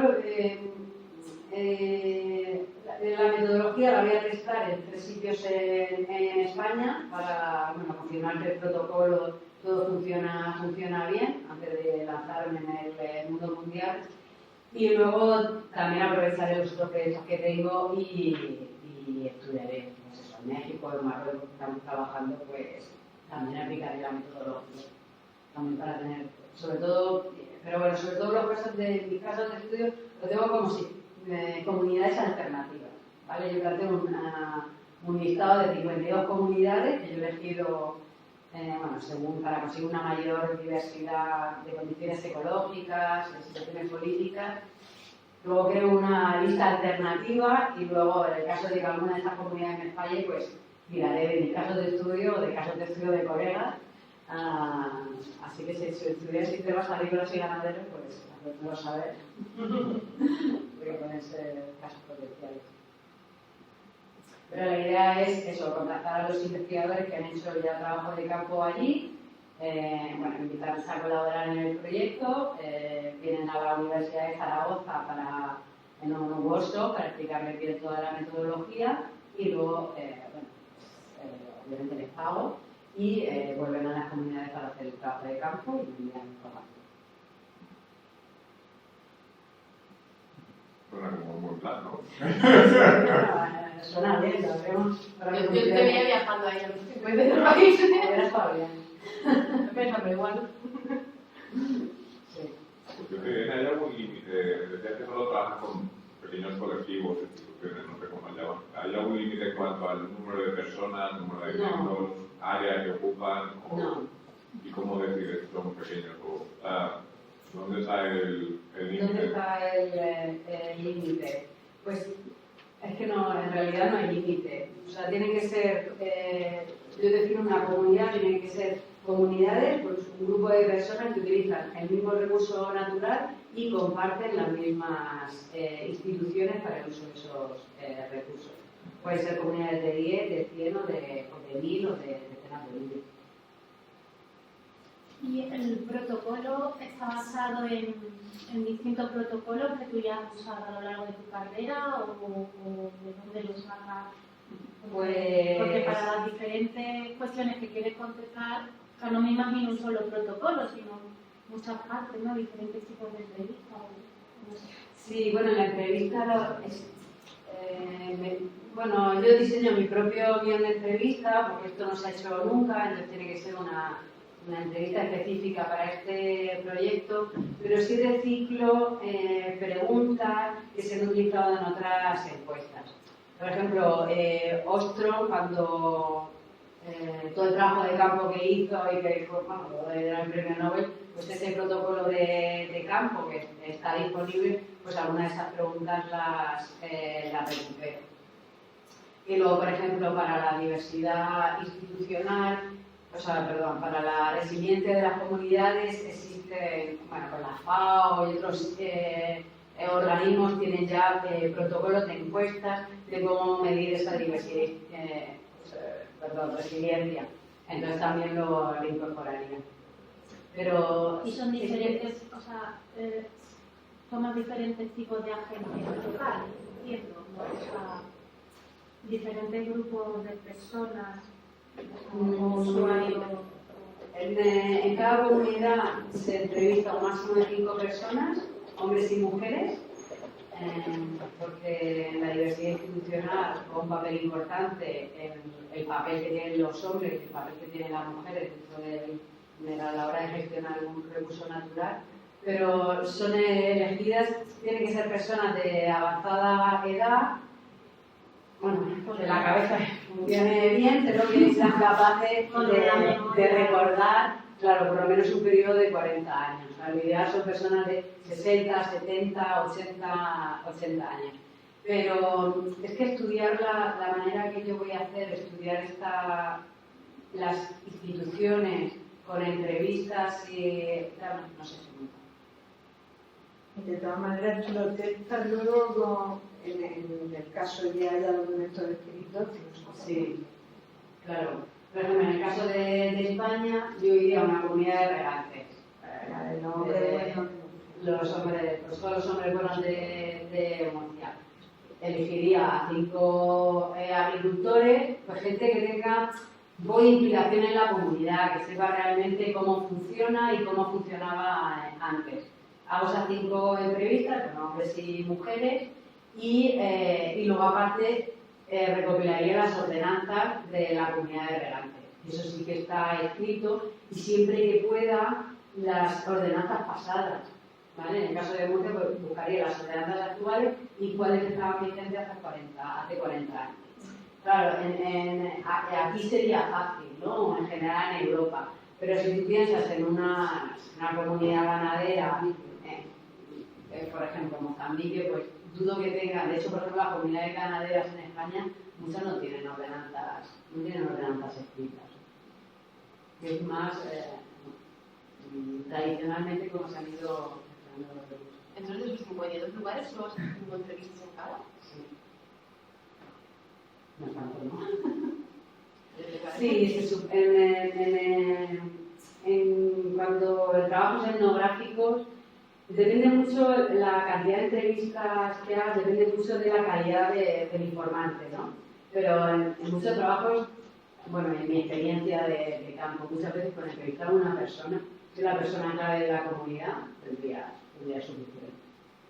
S3: la metodología la voy a testar en 3 sitios en España para confirmar que el protocolo todo funciona bien antes de lanzarme en el mundo mundial. Y luego también aprovecharé los otros proyectos que tengo y estudiaré. Pues eso, en México, en Marruecos, que estamos trabajando, pues también aplicaré la metodología. También para tener, sobre todo los casos de mis casos de estudio, lo tengo como si comunidades alternativas, ¿vale? Yo planteo un listado de 52 comunidades que yo he elegido para conseguir una mayor diversidad de condiciones ecológicas, de situaciones políticas. Luego creo una lista alternativa y luego, en el caso de que alguna de estas comunidades me falle, pues tiraré de mis casos de estudio o de casos de estudio de colegas. Así que si estudias sistemas agrícolas y ganaderos, pues hacérmelo saber, porque pueden ser casos potenciales. Pero la idea es eso, contactar a los investigadores que han hecho ya trabajo de campo allí, invitarles a colaborar en el proyecto, vienen a la Universidad de Zaragoza en un workshop para explicarles bien toda la metodología y luego, obviamente les pago y vuelven a las comunidades para hacer el trabajo de campo y envían información.
S1: Suena como un buen plan, ¿no?
S3: Suena bien, lo veremos.
S2: Yo te veía viajando ahí a los 50 del país.
S3: Hubiera estado bien.
S2: Pero igual.
S3: Sí.
S1: Porque ¿hay algún límite? Decías que solo trabajas con pequeños colectivos, instituciones, no sé cómo se llaman. ¿Hay algún límite en cuanto al número de personas, número de miembros, área que ocupan?
S3: No.
S1: ¿Y cómo decides si son pequeños? ¿Dónde está el límite?
S3: ¿Dónde está el límite? Pues es que no, en realidad no hay límite. O sea, tienen que ser, yo defino una comunidad, tienen que ser comunidades, pues un grupo de personas que utilizan el mismo recurso natural y comparten las mismas instituciones para el uso de esos recursos. Pueden ser comunidades de 10, de 100 o de 1000 o de decenas de miles.
S5: ¿Y el protocolo está basado en distintos protocolos que tú ya has usado a lo largo de tu carrera o de dónde los sacas?
S3: Pues...
S5: Porque para las diferentes cuestiones que quieres contestar, o sea, no me imagino un solo protocolo, sino muchas partes, ¿no? Diferentes tipos de entrevistas. No sé.
S3: Sí, bueno, en la entrevista yo diseño mi propio guión de entrevista porque esto no se ha hecho nunca, entonces tiene que ser una entrevista específica para este proyecto, pero sí reciclo preguntas que se han utilizado en otras encuestas. Por ejemplo, Ostrom, cuando todo el trabajo de campo que hizo y que fue el premio Nobel, pues ese protocolo de campo que está disponible, pues algunas de esas preguntas las recupero. Y luego, por ejemplo, para la diversidad institucional, para la resiliencia de las comunidades existen, con la FAO y otros organismos tienen ya protocolos de encuestas de cómo medir esa diversidad, resiliencia. Entonces también lo incorporaría. Pero,
S5: y son diferentes, tomas diferentes tipos de agencias locales, entiendo, ¿no? O sea, diferentes grupos de personas.
S3: En cada comunidad se entrevista un máximo de 5 personas, hombres y mujeres, porque en la diversidad institucional juega un papel importante el papel que tienen los hombres y el papel que tienen las mujeres dentro a la hora de gestionar un recurso natural, pero son elegidas, tienen que ser personas de avanzada edad, de la cabeza funcione bien, pero que sean capaces de recordar, por lo menos un periodo de 40 años. Lo ideal son personas de 60, 70, 80 años. Pero es que estudiar la manera que yo voy a hacer, estudiar las instituciones con entrevistas y no sé si nunca.
S4: De todas maneras, tú lo testas luego en el caso de que haya documentos escritos.
S3: Sí, claro. Por ejemplo, en el caso de España, yo iría a una comunidad de regantes. Todos los hombres buenos de Murcia. Elegiría a 5 agricultores, pues gente que tenga implicación en la comunidad, que sepa realmente cómo funciona y cómo funcionaba antes. Hago esas 5 entrevistas con hombres y mujeres y luego aparte recopilaría las ordenanzas de la comunidad de regantes. Eso sí que está escrito y siempre que pueda las ordenanzas pasadas. ¿Vale? En el caso de Murcia pues, buscaría las ordenanzas actuales y cuáles estaban vigentes hace 40 años. Claro, aquí sería fácil, ¿no? En general en Europa. Pero si tú piensas en una comunidad ganadera, por ejemplo, Mozambique, pues dudo que tengan, de hecho, por ejemplo, las comunidades ganaderas en España, muchas no tienen ordenanzas escritas. Es más, tradicionalmente, como se han ido gestionando los recursos.
S2: Entonces, de los 52 lugares, ¿solo vas a hacer 5 entrevistas en cada?
S3: Sí. No tanto, ¿no?
S2: Sí,
S3: Sí, cuando trabajamos en etnográficos, depende mucho la cantidad de entrevistas que hagas, depende mucho de la calidad del informante, ¿no? Pero en muchos trabajos, bueno, en mi experiencia de campo, muchas veces con entrevistar a una persona, si la persona clave de la comunidad, tendría suficiente,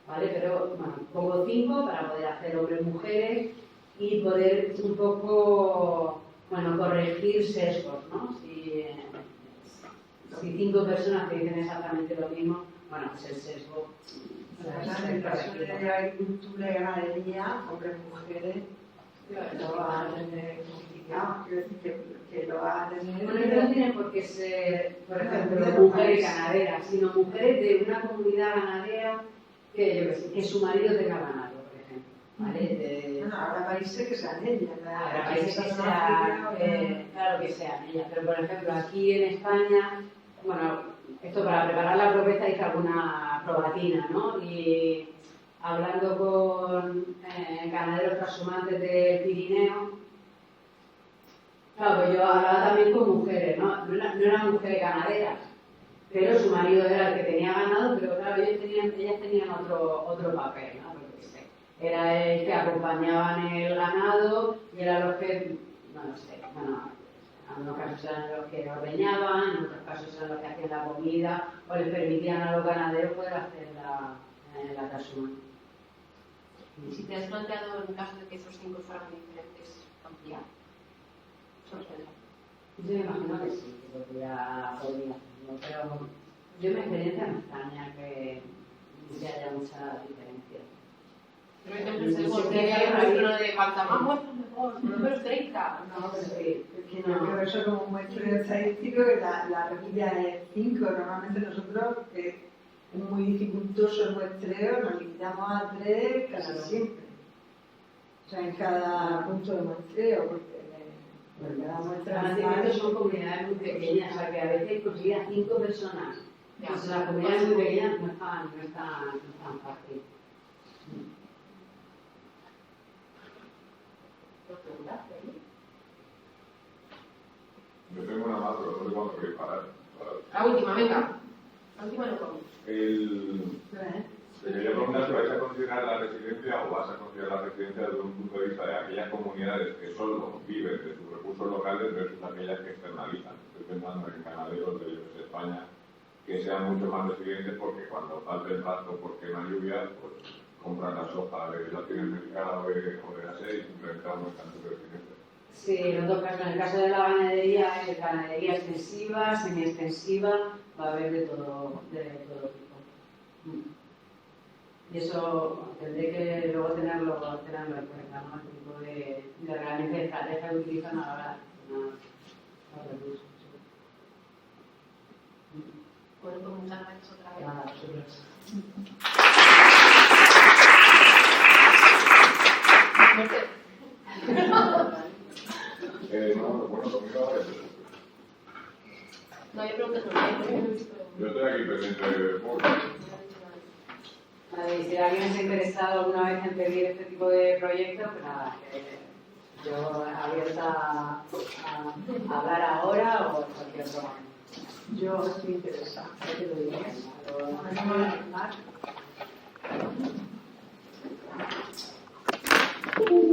S3: ¿vale? Pero, bueno, pongo 5 para poder hacer hombres y mujeres y poder un poco, bueno, corregir sesgos, ¿no? Si 5 personas que dicen exactamente lo mismo, bueno, pues el sesgo...
S4: En el caso de agricultura y ganadería, hombres y mujeres, lo van a tener complicado, quiero decir que lo van a tener...
S3: Bueno, no tienen por qué ser, por ejemplo, mujeres ganaderas, sino mujeres de una comunidad ganadera que, yo qué sé, que su marido tenga ganado, por ejemplo, ¿vale?
S4: Bueno, habrá países que sean ellas,
S3: Habrá países que sean, claro que sean ellas, pero por ejemplo, aquí en España, bueno, esto para preparar la propuesta hice alguna probatina, ¿no? Y hablando con ganaderos trashumantes del Pirineo, claro, pues yo hablaba también con mujeres, ¿no? No eran mujeres ganaderas, pero su marido era el que tenía ganado, pero claro, ellas tenían otro papel, ¿no? Porque era el que acompañaban el ganado y eran los que, no sé, bueno, en algunos casos eran los que ordeñaban, en otros casos eran los que hacían la comida o les permitían a los ganaderos poder hacer la trashumante.
S2: ¿Y si te has planteado en caso de que esos 5 fueran muy diferentes, ampliar?
S3: Yo me imagino que sí, que podría hacerlo, pero yo en mi experiencia me extraña que haya mucha diferencia.
S2: Por ejemplo, el sesgo de cuanta más muestras mejor, número 30.
S3: No, pero sí.
S4: Que yo creo que eso como muestra estadístico que la requilla es 5. Normalmente nosotros, que es muy dificultoso el muestreo, nos limitamos a 3 casi siempre. O sea, en cada punto de muestreo, porque cada muestra...
S3: Los nacimientos son comunidades muy pequeñas, o sea que a veces conseguir 5 personas. Entonces las comunidades muy pequeñas no es tan fácil.
S1: Yo tengo una más, pero no sé cuándo queréis parar.
S2: La última, venga. La última no come.
S1: Te quería preguntar si vais a considerar la residencia o vas a considerar la residencia desde un punto de vista de aquellas comunidades que solo viven de sus recursos locales versus aquellas que externalizan. Estoy pensando en ganaderos de España que sean mucho más resilientes porque cuando falte el pasto porque no hay lluvia, pues compran la soja de la latinoamericana o de la sede y simplemente aumentan su resistencia.
S3: Sí, en otro caso, en el caso de la ganadería, es ganadería extensiva, semi-extensiva, va a haber de todo tipo. Y eso tendré que luego tenerlo en cuenta, ¿no? El tipo de realmente de estrategia que utilizan a la hora de los recursos.
S2: Bueno, pues muchas gracias otra vez.
S3: Nada, vosotros.
S1: No, bueno, conmigo ahora
S2: no hay preguntas, no.
S1: yo estoy aquí pendiente de público.
S3: Vale, si alguien se ha interesado alguna vez en pedir este tipo de proyectos, pues nada, yo abierta a hablar ahora o en cualquier otro momento.
S4: Yo estoy interesada, ya te lo digo.
S3: Pero,